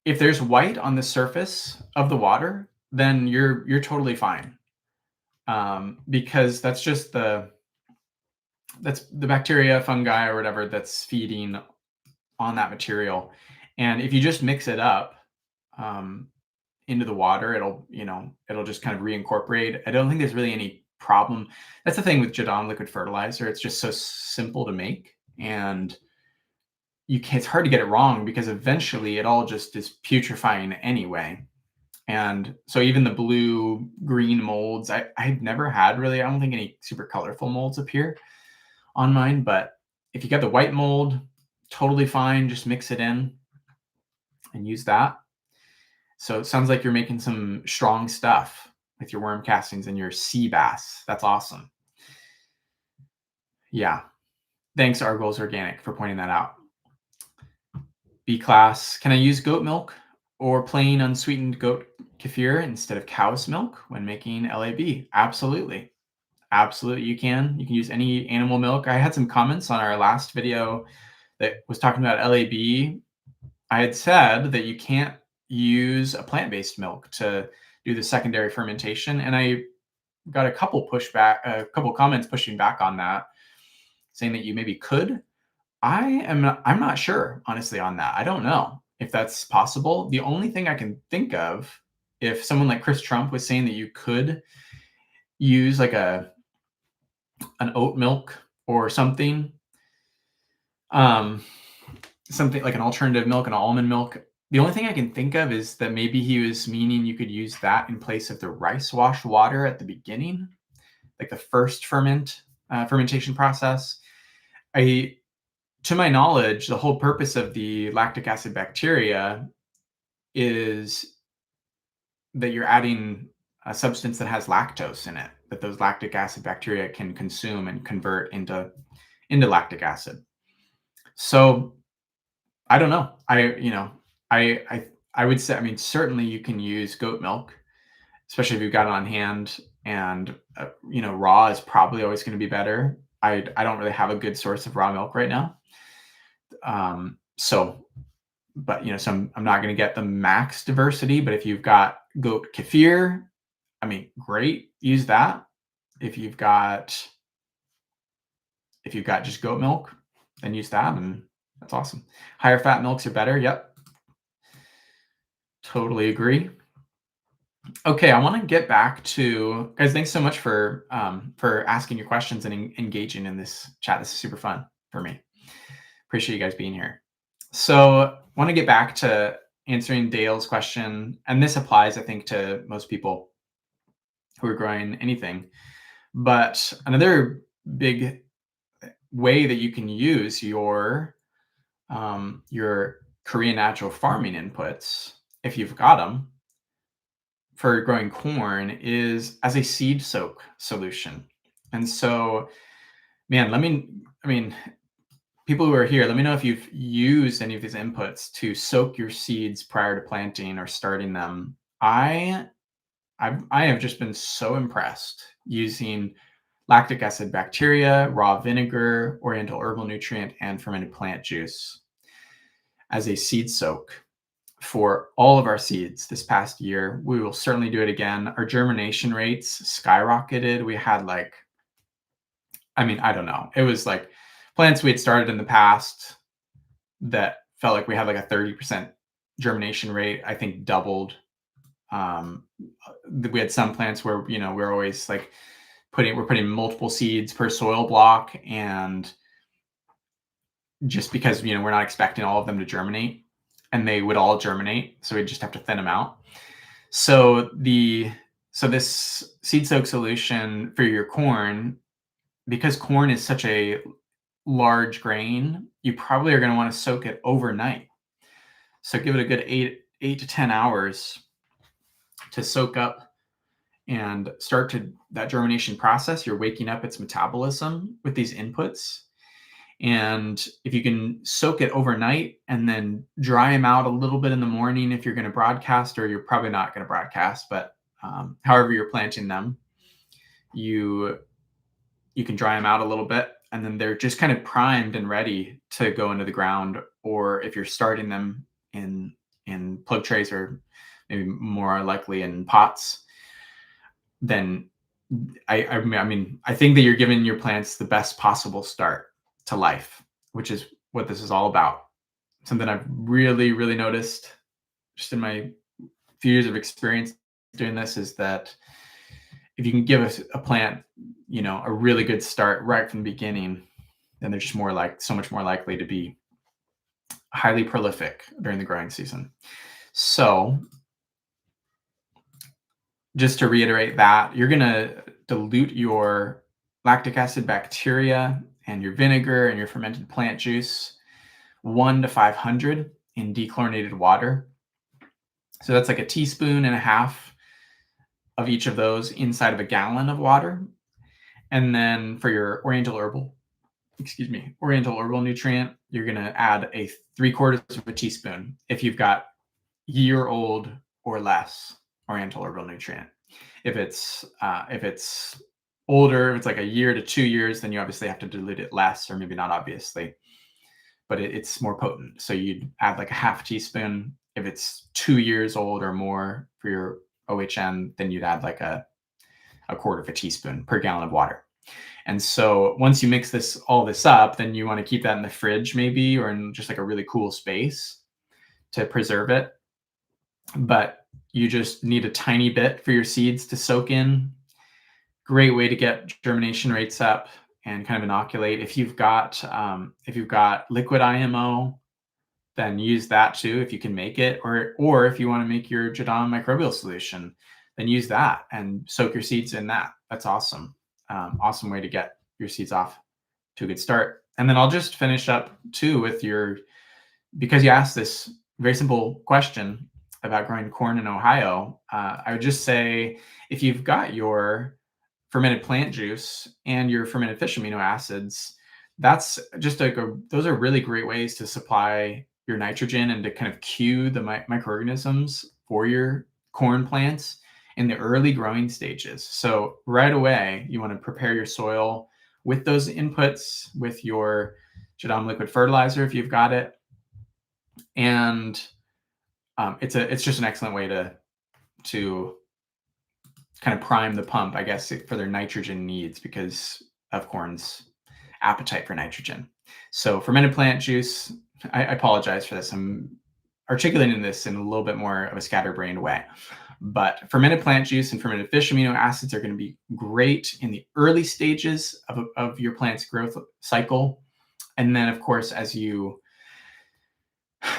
If there's white on the surface of the water, then you're totally fine. Because that's just the bacteria, fungi, or whatever that's feeding on that material. And if you just mix it up into the water, it'll just kind of reincorporate. I don't think there's really any problem. That's the thing with Jadam liquid fertilizer. It's just so simple to make, and it's hard to get it wrong because eventually it all just is putrefying anyway. And so even the blue green molds, I've never had really, I don't think any super colorful molds appear on mine, but if you got the white mold, totally fine. Just mix it in and use that. So it sounds like you're making some strong stuff with your worm castings and your sea bass. That's awesome. Yeah. Thanks, Argos Organic, for pointing that out. B class, can I use goat milk or plain unsweetened goat kefir instead of cow's milk when making LAB? Absolutely. Absolutely, you can. You can use any animal milk. I had some comments on our last video that was talking about LAB. I had said that you can't use a plant-based milk to do the secondary fermentation, and I got a couple comments pushing back on that, saying that you maybe could. I'm not sure, honestly, on that. I don't know if that's possible. The only thing I can think of, if someone like Chris Trump was saying that you could use like an oat milk or something, something like an alternative milk, an almond milk. The only thing I can think of is that maybe he was meaning you could use that in place of the rice wash water at the beginning, like the first fermentation process. To my knowledge, the whole purpose of the lactic acid bacteria is that you're adding a substance that has lactose in it, that those lactic acid bacteria can consume and convert into lactic acid. So I don't know. I would say, I mean, certainly you can use goat milk, especially if you've got it on hand, and raw is probably always going to be better. I don't really have a good source of raw milk right now. So I'm not going to get the max diversity, but if you've got goat kefir, I mean, great, use that. If you've got just goat milk, then use that, and that's awesome. Higher fat milks are better. Yep. Totally agree. Okay, I want to get back to guys. Thanks so much for asking your questions and engaging in this chat. This is super fun for me. Appreciate you guys being here. So I want to get back to answering Dale's question, and this applies, I think, to most people who are growing anything. But another big way that you can use your Korean natural farming inputs, if you've got them, for growing corn is as a seed soak solution. And so, man, people who are here, let me know if you've used any of these inputs to soak your seeds prior to planting or starting them. I have just been so impressed using lactic acid bacteria, raw vinegar, oriental herbal nutrient, and fermented plant juice as a seed soak for all of our seeds this past year. We will certainly do it again. Our germination rates skyrocketed. We had I don't know. It was like plants we had started in the past that felt like we had like a 30% germination rate, I think doubled. We had some plants where, we're always like we're putting multiple seeds per soil block, and just because, we're not expecting all of them to germinate, and they would all germinate. So we just have to thin them out. So this seed soak solution for your corn, because corn is such a large grain, you probably are going to want to soak it overnight. So give it a good 8 to 10 hours to soak up and start that germination process. You're waking up its metabolism with these inputs. And if you can soak it overnight and then dry them out a little bit in the morning, if you're going to broadcast, or you're probably not going to broadcast, but however you're planting them, you can dry them out a little bit, and then they're just kind of primed and ready to go into the ground. Or if you're starting them in plug trays, or maybe more likely in pots, then I think that you're giving your plants the best possible start to life, which is what this is all about. Something I've really, really noticed just in my few years of experience doing this is that if you can give a plant, a really good start right from the beginning, then they're just so much more likely to be highly prolific during the growing season. So just to reiterate that, you're going to dilute your lactic acid bacteria and your vinegar and your fermented plant juice 1 to 500 in dechlorinated water. So that's like a teaspoon and a half of each of those inside of a gallon of water. And then for your oriental herbal nutrient, you're going to add a 3/4 of a teaspoon if you've got year-old or less oriental herbal nutrient. If it's older, if it's like a year to 2 years, then you obviously have to dilute it less, or maybe not obviously, but it's more potent. So you'd add like a half teaspoon. If it's 2 years old or more for your OHN, then you'd add like a 1/4 of a teaspoon per gallon of water. And so once you mix all this up, then you want to keep that in the fridge maybe, or in just like a really cool space to preserve it. But you just need a tiny bit for your seeds to soak in. Great way to get germination rates up and kind of inoculate. If you've got liquid IMO, then use that too if you can make it, or if you want to make your Jadam microbial solution, then use that and soak your seeds in that. That's awesome. Awesome way to get your seeds off to a good start. And then I'll just finish up too with because you asked this very simple question about growing corn in Ohio. I would just say if you've got your fermented plant juice and your fermented fish amino acids, that's just those are really great ways to supply your nitrogen and to kind of cue the microorganisms for your corn plants in the early growing stages. So right away, you want to prepare your soil with those inputs, with your Jadam liquid fertilizer if you've got it, and it's just an excellent way to kind of prime the pump, I guess, for their nitrogen needs because of corn's appetite for nitrogen. So fermented plant juice, I apologize for this. I'm articulating this in a little bit more of a scatterbrained way. But fermented plant juice and fermented fish amino acids are going to be great in the early stages of your plant's growth cycle. And then, of course, as you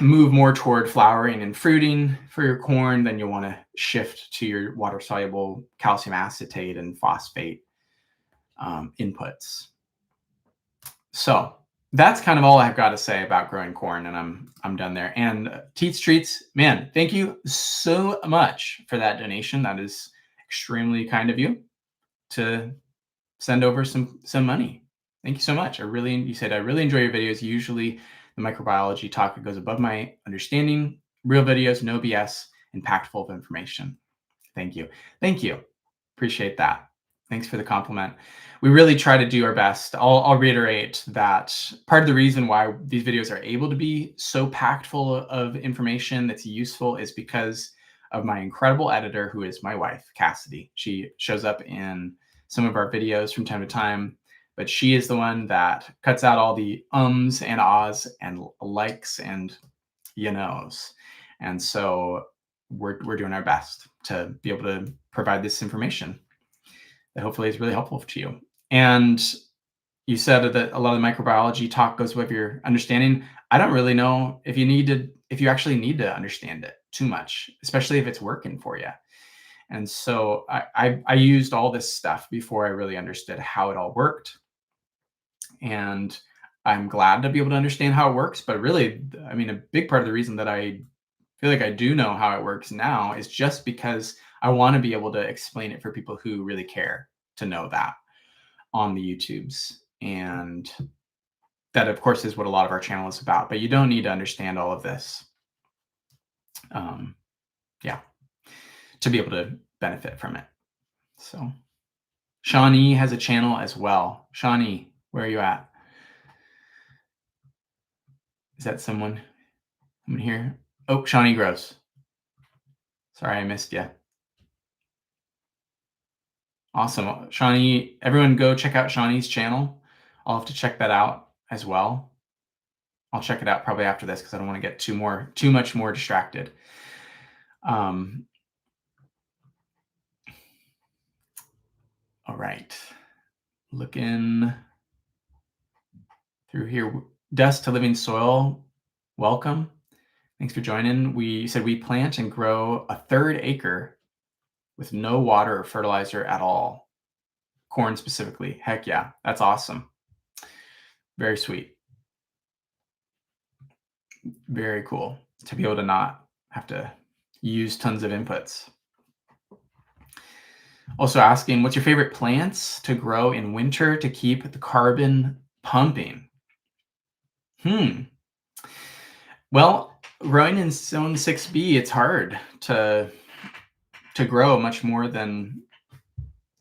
move more toward flowering and fruiting for your corn, then you'll want to shift to your water-soluble calcium acetate and phosphate inputs. So that's kind of all I've got to say about growing corn, and I'm done there. And Teats Treats, man, thank you so much for that donation. That is extremely kind of you to send over some money. Thank you so much. You said I really enjoy your videos. Usually the microbiology talk goes above my understanding. Real videos, no BS, and packed full of information. Thank you. Thank you. Appreciate that. Thanks for the compliment. We really try to do our best. I'll reiterate that part of the reason why these videos are able to be so packed full of information that's useful is because of my incredible editor, who is my wife, Cassidy. She shows up in some of our videos from time to time, but she is the one that cuts out all the ums and ahs and likes and you knows. And so we're doing our best to be able to provide this information that hopefully is really helpful to you. And you said that a lot of the microbiology talk goes with your understanding. I don't really know if you actually need to understand it too much, especially if it's working for you. And so I used all this stuff before I really understood how it all worked. And I'm glad to be able to understand how it works. But really, I mean, a big part of the reason that I feel like I do know how it works now is just because I want to be able to explain it for people who really care to know that on the YouTubes. And that, of course, is what a lot of our channel is about. But you don't need to understand all of this. Yeah, to be able to benefit from it. So Shawnee has a channel as well. Shawnee, where are you at? Is that someone here? Oh, Shawnee Gross. Sorry, I missed you. Awesome. Shawnee, everyone go check out Shawnee's channel. I'll have to check that out as well. I'll check it out probably after this because I don't want to get too much more distracted. All right. Looking through here. Dust to living soil. welcome. Thanks for joining. We said we plant and grow a third acre with no water or fertilizer at all. Corn specifically. Heck yeah, that's awesome. Very sweet. Very cool to be able to not have to use tons of inputs. Also asking, what's your favorite plants to grow in winter to keep the carbon pumping? Well, growing in zone 6B, it's hard to grow much more than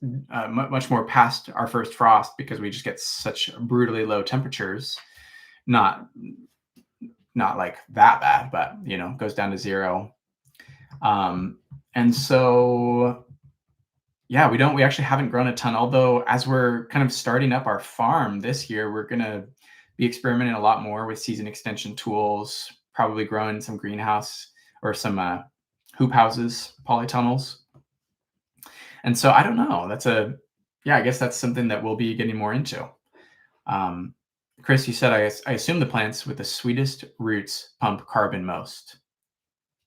much more past our first frost because we just get such brutally low temperatures. Not like that bad, but goes down to 0. And so yeah, we actually haven't grown a ton, although as we're kind of starting up our farm this year, we're going to be experimenting a lot more with season extension tools, probably growing some greenhouse or some hoop houses, polytunnels. And so I don't know. I guess that's something that we'll be getting more into. Chris, you said, I assume the plants with the sweetest roots pump carbon most.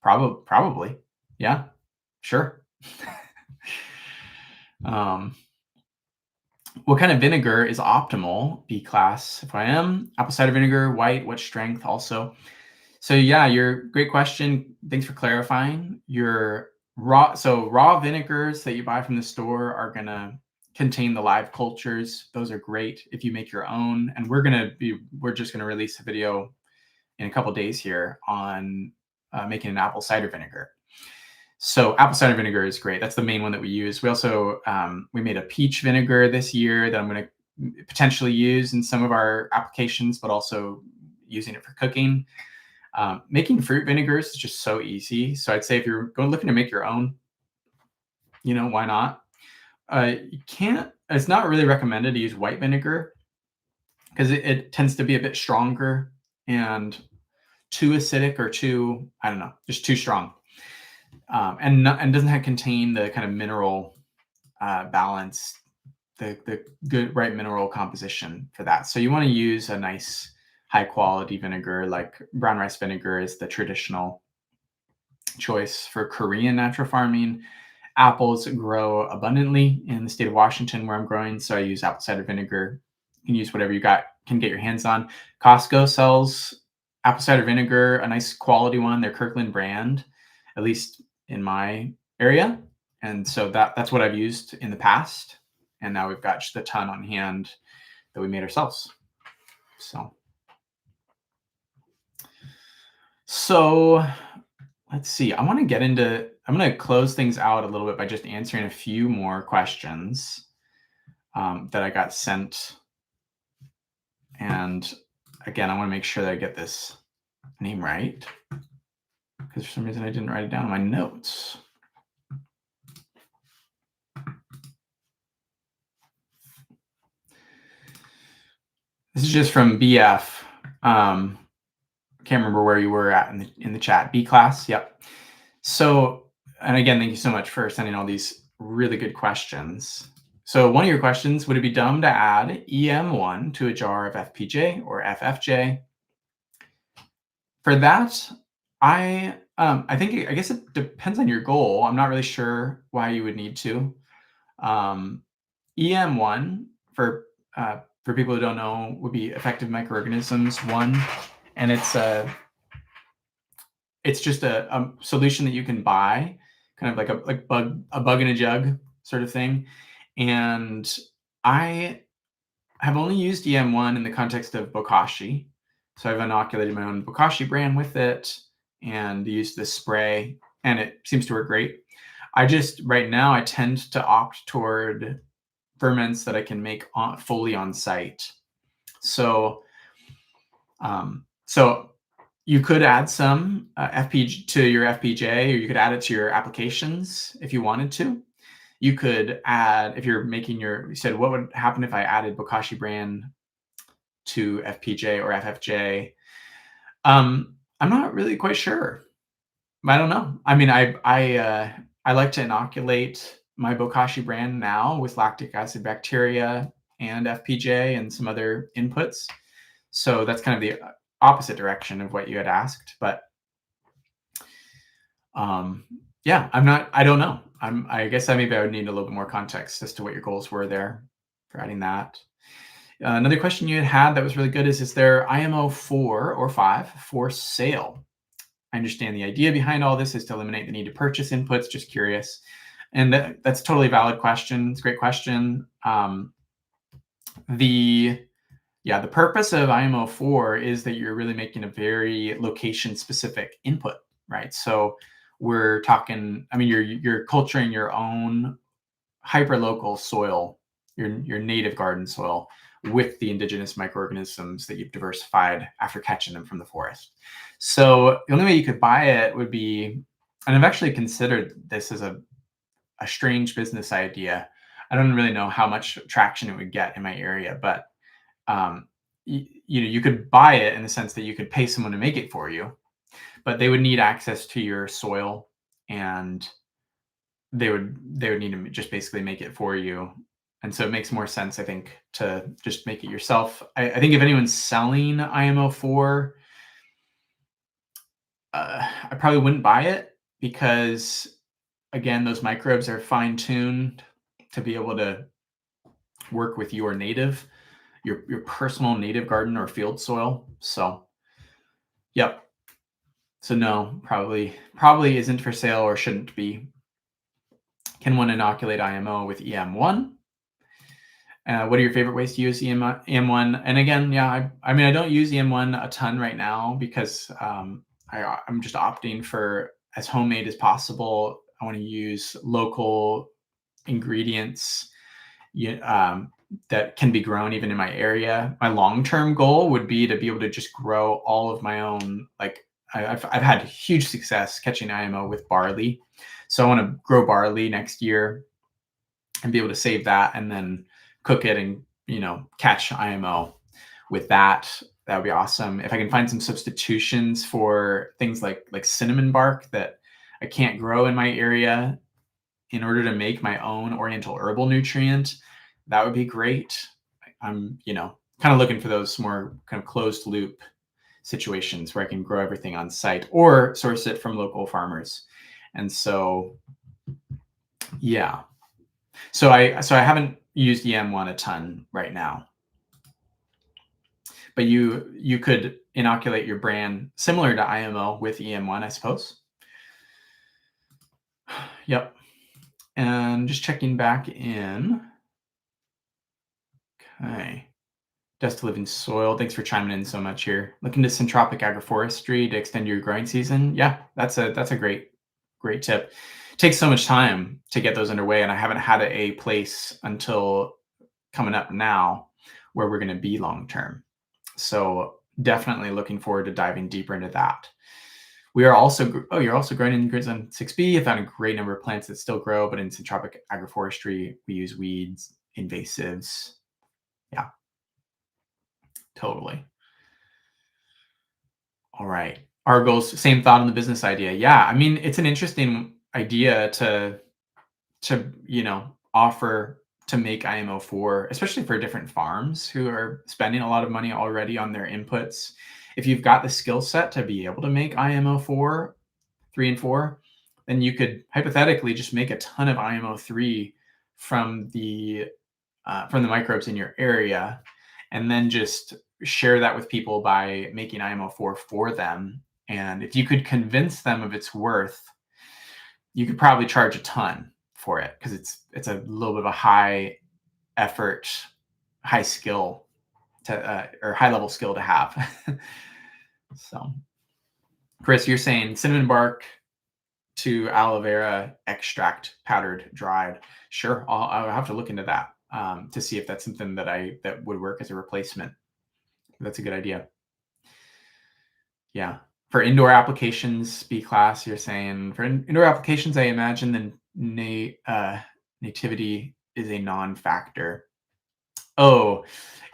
Probably. Yeah, sure. What kind of vinegar is optimal? B class. If I am apple cider vinegar, white, what strength also? So yeah, great question. Thanks for clarifying. Your raw vinegars that you buy from the store are gonna contain the live cultures. Those are great if you make your own. And we're just gonna release a video in a couple days here on making an apple cider vinegar. So apple cider vinegar is great. That's the main one that we use. We also we made a peach vinegar this year that I'm going to potentially use in some of our applications, but also using it for cooking. Making fruit vinegars is just so easy. So I'd say if you're looking to make your own, why not? You can't. It's not really recommended to use white vinegar because it tends to be a bit stronger and too acidic or just too strong. And doesn't contain the kind of mineral balance, the good right mineral composition for that. So you want to use a nice high quality vinegar, like brown rice vinegar is the traditional choice for Korean natural farming. Apples grow abundantly in the state of Washington where I'm growing, so I use apple cider vinegar. You can use whatever you can get your hands on. Costco sells apple cider vinegar, a nice quality one. They're Kirkland brand, at least in my area. And so that's what I've used in the past. And now we've got just a ton on hand that we made ourselves. So let's see. I'm going to close things out a little bit by just answering a few more questions that I got sent. And again, I want to make sure that I get this name right, because for some reason I didn't write it down in my notes. This is just from BF. Can't remember where you were at in the chat. B class, yep. So, and again, thank you so much for sending all these really good questions. So one of your questions, would it be dumb to add EM1 to a jar of FPJ or FFJ? For that, I guess it depends on your goal. I'm not really sure why you would need to. EM1 for people who don't know would be effective microorganisms 1, and it's just a solution that you can buy, kind of like a bug in a jug sort of thing. And I have only used EM1 in the context of bokashi. So I've inoculated my own bokashi brand with it and used the spray, and it seems to work great. Right now, I tend to opt toward ferments that I can make fully on site. So you could add some FPJ to your FPJ, or you could add it to your applications if you wanted to. You could add, if you're making you said, what would happen if I added bokashi brand to FPJ or FFJ? I'm not really quite sure. I don't know. I mean, I like to inoculate my bokashi brand now with lactic acid bacteria and FPJ and some other inputs. So that's kind of opposite direction of what you had asked, but yeah, I don't know. I guess maybe I would need a little bit more context as to what your goals were there for adding that. Another question you had that was really good is there IMO 4 or 5 for sale? I understand the idea behind all this is to eliminate the need to purchase inputs. Just curious. And that's a totally valid question. It's a great question. The purpose of IMO 4 is that you're really making a very location specific input, right? So we're talking, I mean, you're culturing your own hyperlocal soil, your native garden soil with the indigenous microorganisms that you've diversified after catching them from the forest. So the only way you could buy it would be, and I've actually considered this as a strange business idea. I don't really know how much traction it would get in my area, but you could buy it in the sense that you could pay someone to make it for you, but they would need access to your soil, and they would need to just basically make it for you. And so it makes more sense, I think, to just make it yourself. I think if anyone's selling IMO 4, I probably wouldn't buy it because, again, those microbes are fine tuned to be able to work with your personal native garden or field soil. So, yep. So no, probably isn't for sale or shouldn't be. Can one inoculate IMO with EM1? What are your favorite ways to use EM1? And again, yeah, I mean, I don't use EM1 a ton right now because I'm just opting for as homemade as possible. I want to use local ingredients that can be grown even in my area. My long-term goal would be to be able to just grow all of my own. Like I've had huge success catching IMO with barley. So I want to grow barley next year and be able to save that and then cook it and, catch IMO with that. That would be awesome. If I can find some substitutions for things like cinnamon bark that I can't grow in my area in order to make my own oriental herbal nutrient, that would be great. I'm, kind of looking for those more kind of closed loop situations where I can grow everything on site or source it from local farmers. And so, yeah. So I haven't used EM1 a ton right now. But you could inoculate your brand similar to IMO with EM1, I suppose. Yep. And just checking back in. Okay. Dust to living soil. Thanks for chiming in so much here. Looking to syntropic agroforestry to extend your growing season. Yeah, that's a great tip. It takes so much time to get those underway, and I haven't had a place until coming up now where we're going to be long term. So definitely looking forward to diving deeper into that. We are also, you're also growing in grids on 6B. I found a great number of plants that still grow, but in syntropic agroforestry, we use weeds, invasives. Yeah, totally. All right. Our goals, same thought on the business idea. Yeah, I mean, it's an interesting idea to offer to make IMO 4, especially for different farms who are spending a lot of money already on their inputs. If you've got the skill set to be able to make IMO 4, 3 and 4, then you could hypothetically just make a ton of IMO 3 from the microbes in your area, and then just share that with people by making IMO 4 for them. And if you could convince them of its worth, you could probably charge a ton for it because it's a little bit of a high effort, high skill or high level skill to have. So, Chris, you're saying cinnamon bark to aloe vera extract, powdered, dried. Sure, I'll have to look into that to see if that's something that would work as a replacement. That's a good idea. Yeah. For indoor applications, B class, you're saying for indoor applications, I imagine the nativity is a non-factor. Oh,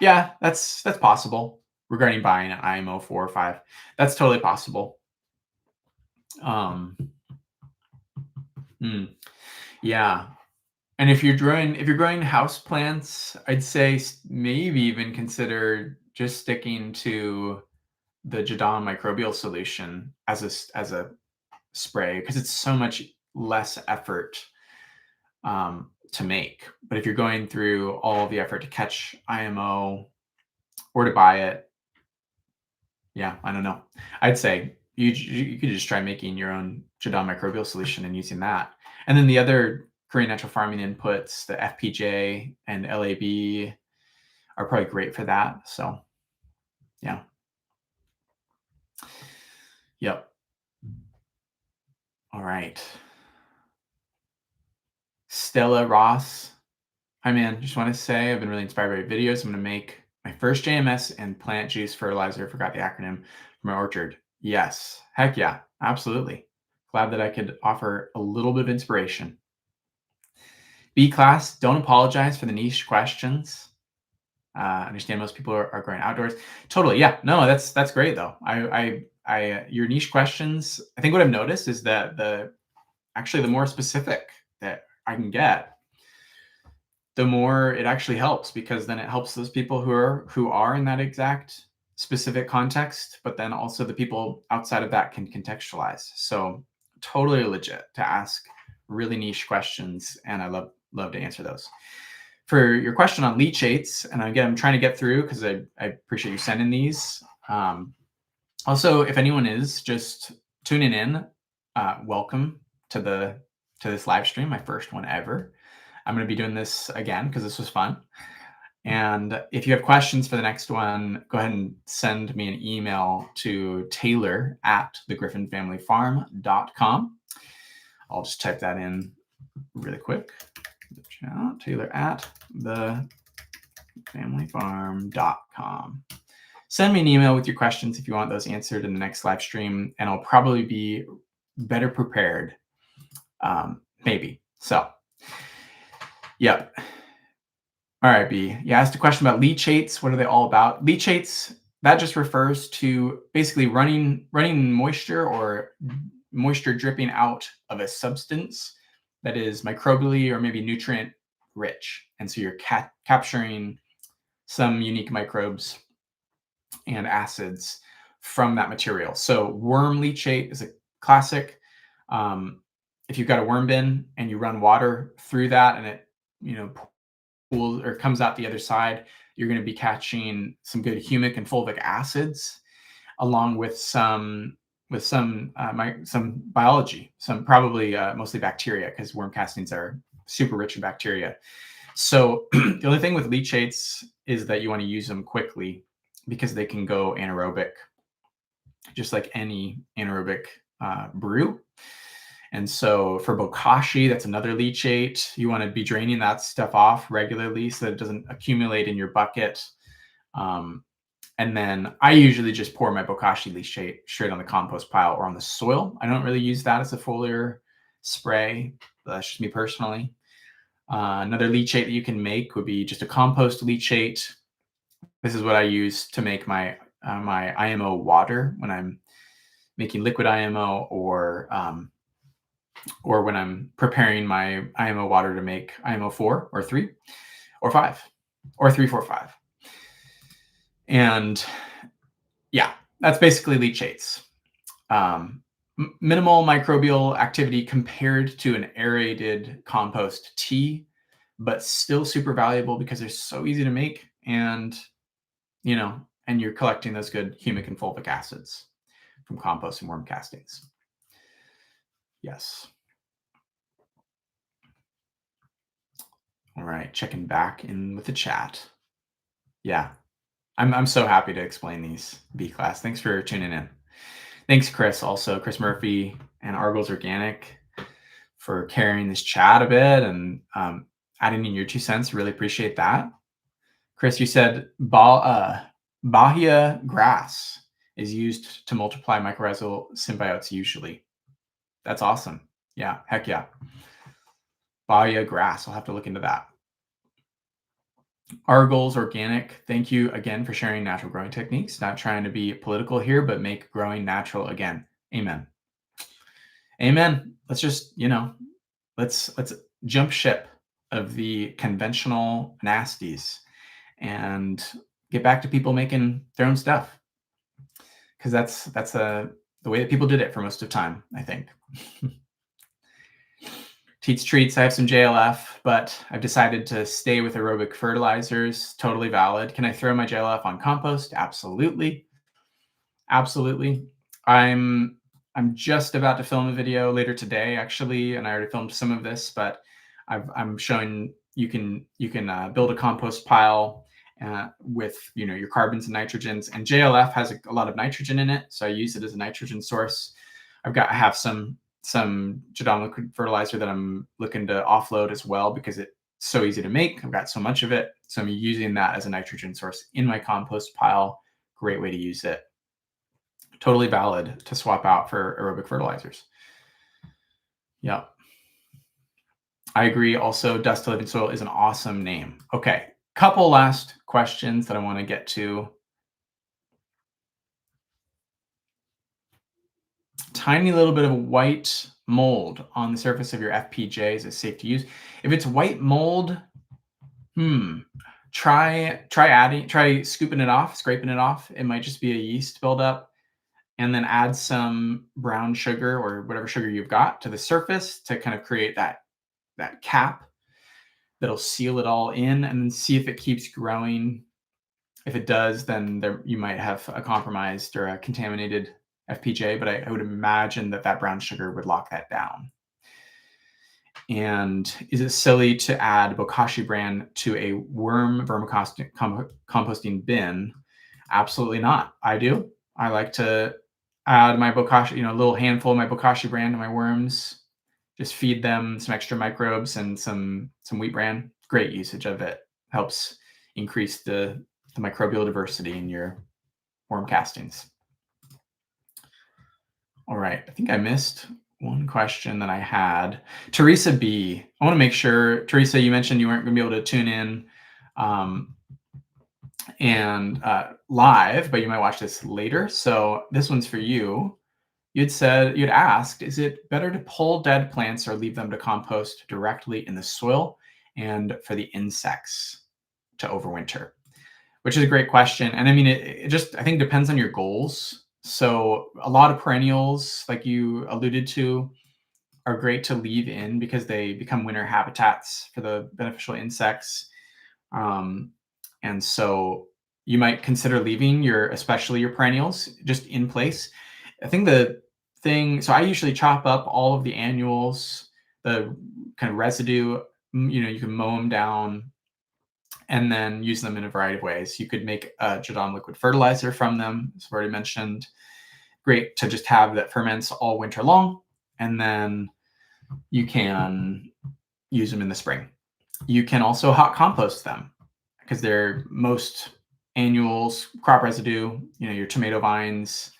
yeah, that's possible regarding buying an IMO 4 or 5. That's totally possible. Yeah. And if you're growing house plants, I'd say maybe even consider just sticking to the Jadon microbial solution as a spray because it's so much less effort to make. But if you're going through all the effort to catch IMO or to buy it, yeah, I don't know. I'd say you could just try making your own Jadon microbial solution and using that. And then the other Korean natural farming inputs, the FPJ and LAB, are probably great for that. So, yeah. Yep. All right. Stella Ross. Hi, man. Just want to say I've been really inspired by your videos. I'm going to make my first JMS and plant juice fertilizer. Forgot the acronym for my orchard. Yes. Heck yeah. Absolutely. Glad that I could offer a little bit of inspiration. B class, don't apologize for the niche questions. I understand most people are growing outdoors. Totally. Yeah. No, that's great though. Your niche questions, I think what I've noticed is that the more specific that I can get, the more it actually helps, because then it helps those people who are in that exact specific context, but then also the people outside of that can contextualize. So totally legit to ask really niche questions, and I love to answer those. For your question on leachates, and again, I'm trying to get through because I appreciate you sending these. Also, if anyone is just tuning in, welcome to this live stream, my first one ever. I'm going to be doing this again because this was fun. And if you have questions for the next one, go ahead and send me an email to taylor@thegriffinfamilyfarm.com. I'll just type that in really quick. taylor@thegriffinfamilyfarm.com. Send me an email with your questions if you want those answered in the next live stream, and I'll probably be better prepared, maybe. So, yep. All right, B. You asked a question about leachates. What are they all about? Leachates, that just refers to basically running moisture or moisture dripping out of a substance that is microbially or maybe nutrient rich. And so you're capturing some unique microbes and acids from that material. So worm leachate is a classic. If you've got a worm bin and you run water through that and it, pools or comes out the other side, you're going to be catching some good humic and fulvic acids, along with some biology, some probably mostly bacteria, because worm castings are super rich in bacteria. So the only thing with leachates is that you want to use them quickly because they can go anaerobic, just like any anaerobic brew. And so for bokashi, that's another leachate. You want to be draining that stuff off regularly so that it doesn't accumulate in your bucket. And then I usually just pour my bokashi leachate straight on the compost pile or on the soil. I don't really use that as a foliar spray. That's just me personally. Another leachate that you can make would be just a compost leachate. This is what I use to make my IMO water when I'm making liquid IMO, or when I'm preparing my IMO water to make IMO 4 or 3 or 5 or 3, 4, 5. And yeah, that's basically leachates. Minimal microbial activity compared to an aerated compost tea, but still super valuable because they're so easy to make, and and you're collecting those good humic and fulvic acids from compost and worm castings. Yes. All right, checking back in with the chat. Yeah, I'm so happy to explain these, B class. Thanks for tuning in. Thanks, Chris, also Chris Murphy and Argos Organic, for carrying this chat a bit and adding in your 2 cents. Really appreciate that. Chris, you said Bahia grass is used to multiply mycorrhizal symbiotes usually. That's awesome. Yeah, heck yeah. Bahia grass. I'll have to look into that. Argos Organic, thank you again for sharing natural growing techniques. Not trying to be political here, but make growing natural again. Amen. Amen. Let's just, let's jump ship of the conventional nasties and get back to people making their own stuff. because that's the way that people did it for most of time, I think. Teats treats, I have some JLF, but I've decided to stay with aerobic fertilizers. Totally valid. Can I throw my JLF on compost? Absolutely. Absolutely. I'm just about to film a video later today, actually, and I already filmed some of this, but I'm showing you can build a compost pile with your carbons and nitrogens, and JLF has a lot of nitrogen in it, so I use it as a nitrogen source. I have some Jadam liquid fertilizer that I'm looking to offload as well because it's so easy to make. I've got so much of it, so I'm using that as a nitrogen source in my compost pile. Great way to use it. Totally valid to swap out for aerobic fertilizers. Yeah. I agree. Also, Dust to Living Soil is an awesome name. Okay. Couple last questions that I want to get to. Tiny little bit of white mold on the surface of your FPJ. Is it safe to use? If it's white mold, try scooping it off, scraping it off. It might just be a yeast buildup. And then add some brown sugar or whatever sugar you've got to the surface to kind of create that cap that'll seal it all in, and then see if it keeps growing. If it does, then you might have a compromised or a contaminated FPJ, but I would imagine that brown sugar would lock that down. And is it silly to add Bokashi bran to a worm composting bin? Absolutely not. I do. I like to add my Bokashi, a little handful of my Bokashi bran to my worms. Just feed them some extra microbes and some wheat bran. Great usage of it. Helps increase the microbial diversity in your worm castings. All right. I think I missed one question that I had. Teresa B. I want to make sure, Teresa, you mentioned you weren't going to be able to tune in and live, but you might watch this later. So this one's for you. You'd asked, is it better to pull dead plants or leave them to compost directly in the soil and for the insects to overwinter? Which is a great question. And I mean, it just, I think, depends on your goals. So a lot of perennials, like you alluded to, are great to leave in because they become winter habitats for the beneficial insects. And so you might consider leaving especially your perennials just in place. I think so I usually chop up all of the annuals, the kind of residue, you can mow them down and then use them in a variety of ways. You could make a Jadam liquid fertilizer from them, as I've already mentioned. Great to just have that ferments all winter long, and then you can use them in the spring. You can also hot compost them because they're most annuals, crop residue, your tomato vines,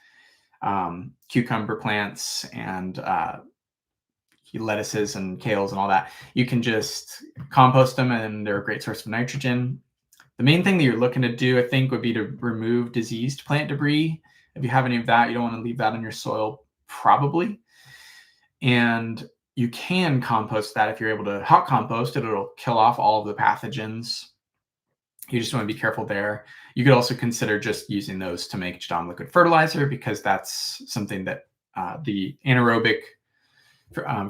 cucumber plants, and lettuces and kales and all that. You can just compost them and they're a great source of nitrogen. The main thing that you're looking to do, I think, would be to remove diseased plant debris. If you have any of that, you don't want to leave that in your soil, probably. And you can compost that. If you're able to hot compost it, it'll kill off all of the pathogens. You just want to be careful there. You could also consider just using those to make Jadam liquid fertilizer, because that's something that the anaerobic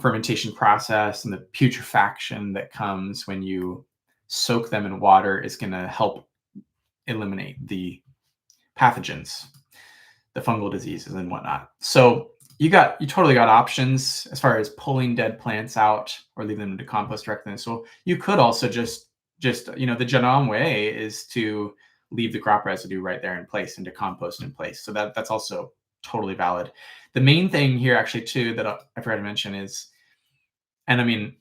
fermentation process and the putrefaction that comes when you soak them in water is going to help eliminate the pathogens, the fungal diseases and whatnot. So you totally got options as far as pulling dead plants out or leaving them to compost directly in the soil. You could also just the Jadam way is to leave the crop residue right there in place and to compost in place. So that's also totally valid. The main thing here, actually, too, that I forgot to mention is, and I mean,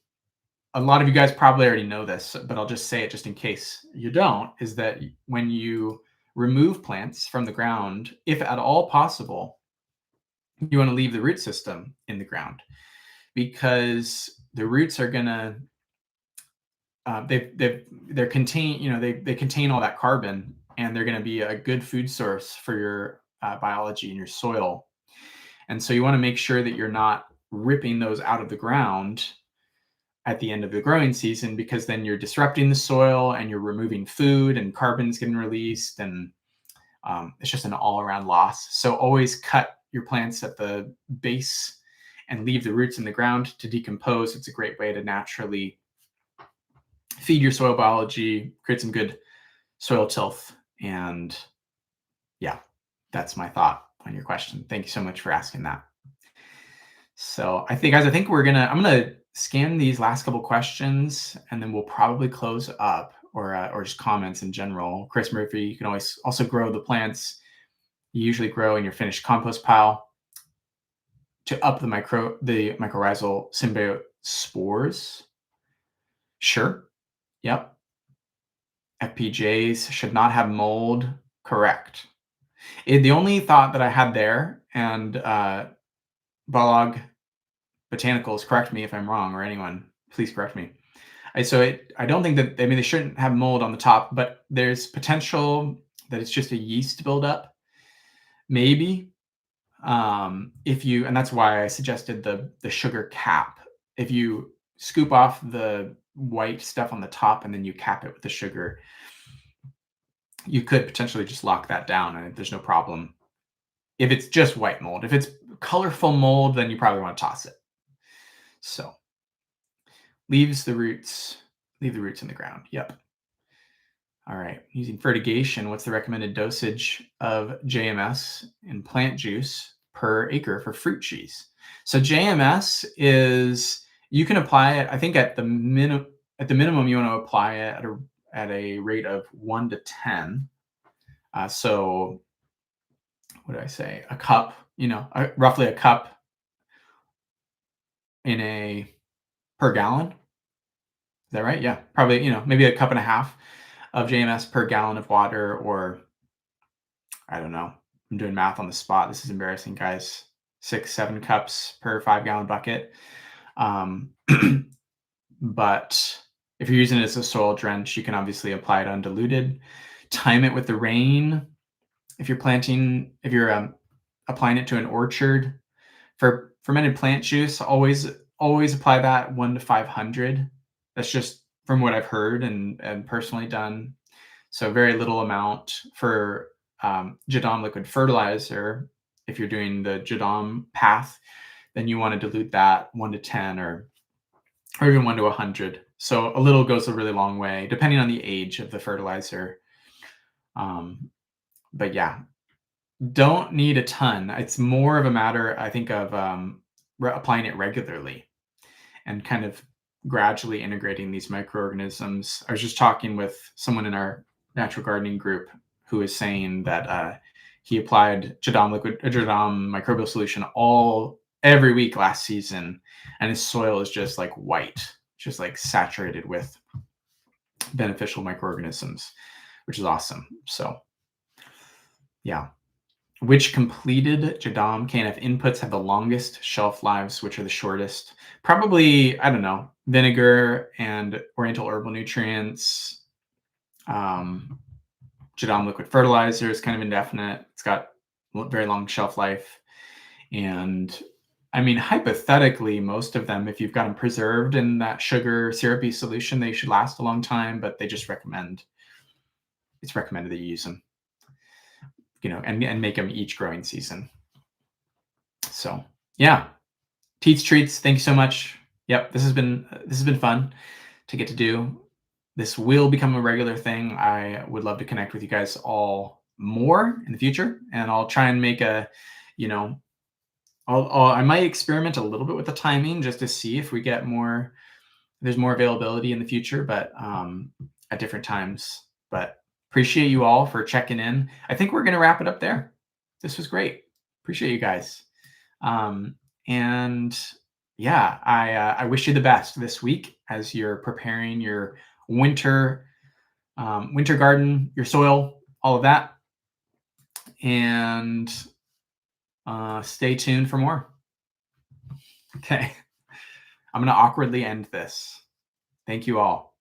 a lot of you guys probably already know this, but I'll just say it just in case you don't, is that when you remove plants from the ground, if at all possible, you want to leave the root system in the ground, because the roots are gonna they contain all that carbon, and they're going to be a good food source for your biology in your soil. And so you want to make sure that you're not ripping those out of the ground at the end of the growing season, because then you're disrupting the soil and you're removing food and carbon's getting released, and It's just an all-around loss. So always cut your plants at the base and leave the roots in the ground to decompose. It's a great way to naturally feed your soil biology, create some good soil tilth. And yeah, that's my thought on your question. Thank you so much for asking that. So I think, guys, I'm gonna scan these last couple questions, and then we'll probably close up, or just comments in general. Chris Murphy, you can always also grow the plants you usually grow in your finished compost pile to up the mycorrhizal symbiote spores. Sure. Yep. FPJs should not have mold. Correct. The only thought that I had there, and Balog Botanicals, correct me if I'm wrong, or anyone, please correct me. I don't think that, they shouldn't have mold on the top, but there's potential that it's just a yeast buildup. Maybe. And that's why I suggested the sugar cap. If you scoop off the white stuff on the top and then you cap it with the sugar, you could potentially just lock that down and there's no problem. If it's just white mold, if it's colorful mold, then you probably want to toss it. So leave the roots in the ground. Yep. All right. Using fertigation, what's the recommended dosage of JMS in plant juice per acre for fruit cheese? So JMS is, you can apply it, I think at the minimum you want to apply it at a rate of 1 to 10. So what did I say? A cup, roughly a cup per gallon. Is that right? Yeah, probably, maybe a cup and a half of JMS per gallon of water, or I don't know. I'm doing math on the spot. This is embarrassing, guys. 6-7 cups per 5-gallon bucket. But if you're using it as a soil drench, you can obviously apply it undiluted. Time it with the rain. If you're applying it to an orchard for fermented plant juice, always apply that 1 to 500. That's just from what I've heard and personally done. So very little amount for Jadam liquid fertilizer. If you're doing the Jadam path, then you want to dilute that 1 to 10 or even 1 to 100. So a little goes a really long way, depending on the age of the fertilizer. But yeah, don't need a ton. It's more of a matter, I think, of applying it regularly and kind of gradually integrating these microorganisms. I was just talking with someone in our natural gardening group who is saying that he applied Jadam microbial solution every week last season, and his soil is just like white, just like saturated with beneficial microorganisms, which is awesome. So yeah. Which completed Jadam KNF inputs have the longest shelf lives, which are the shortest? Probably, I don't know, vinegar and oriental herbal nutrients. Jadam liquid fertilizer is kind of indefinite. It's got very long shelf life. And I mean, hypothetically, most of them, if you've got them preserved in that sugar syrupy solution, they should last a long time, but it's recommended that you use them, and make them each growing season. So yeah, Teats Treats, thank you so much. Yep, this has been fun to get to do. This will become a regular thing. I would love to connect with you guys all more in the future, and I'll try and make I might experiment a little bit with the timing just to see if we get there's more availability in the future, but at different times. But appreciate you all for checking in. I think we're going to wrap it up there. This was great. Appreciate you guys. And yeah, I wish you the best this week as you're preparing your winter garden, your soil, all of that. And stay tuned for more. Okay. I'm going to awkwardly end this. Thank you all.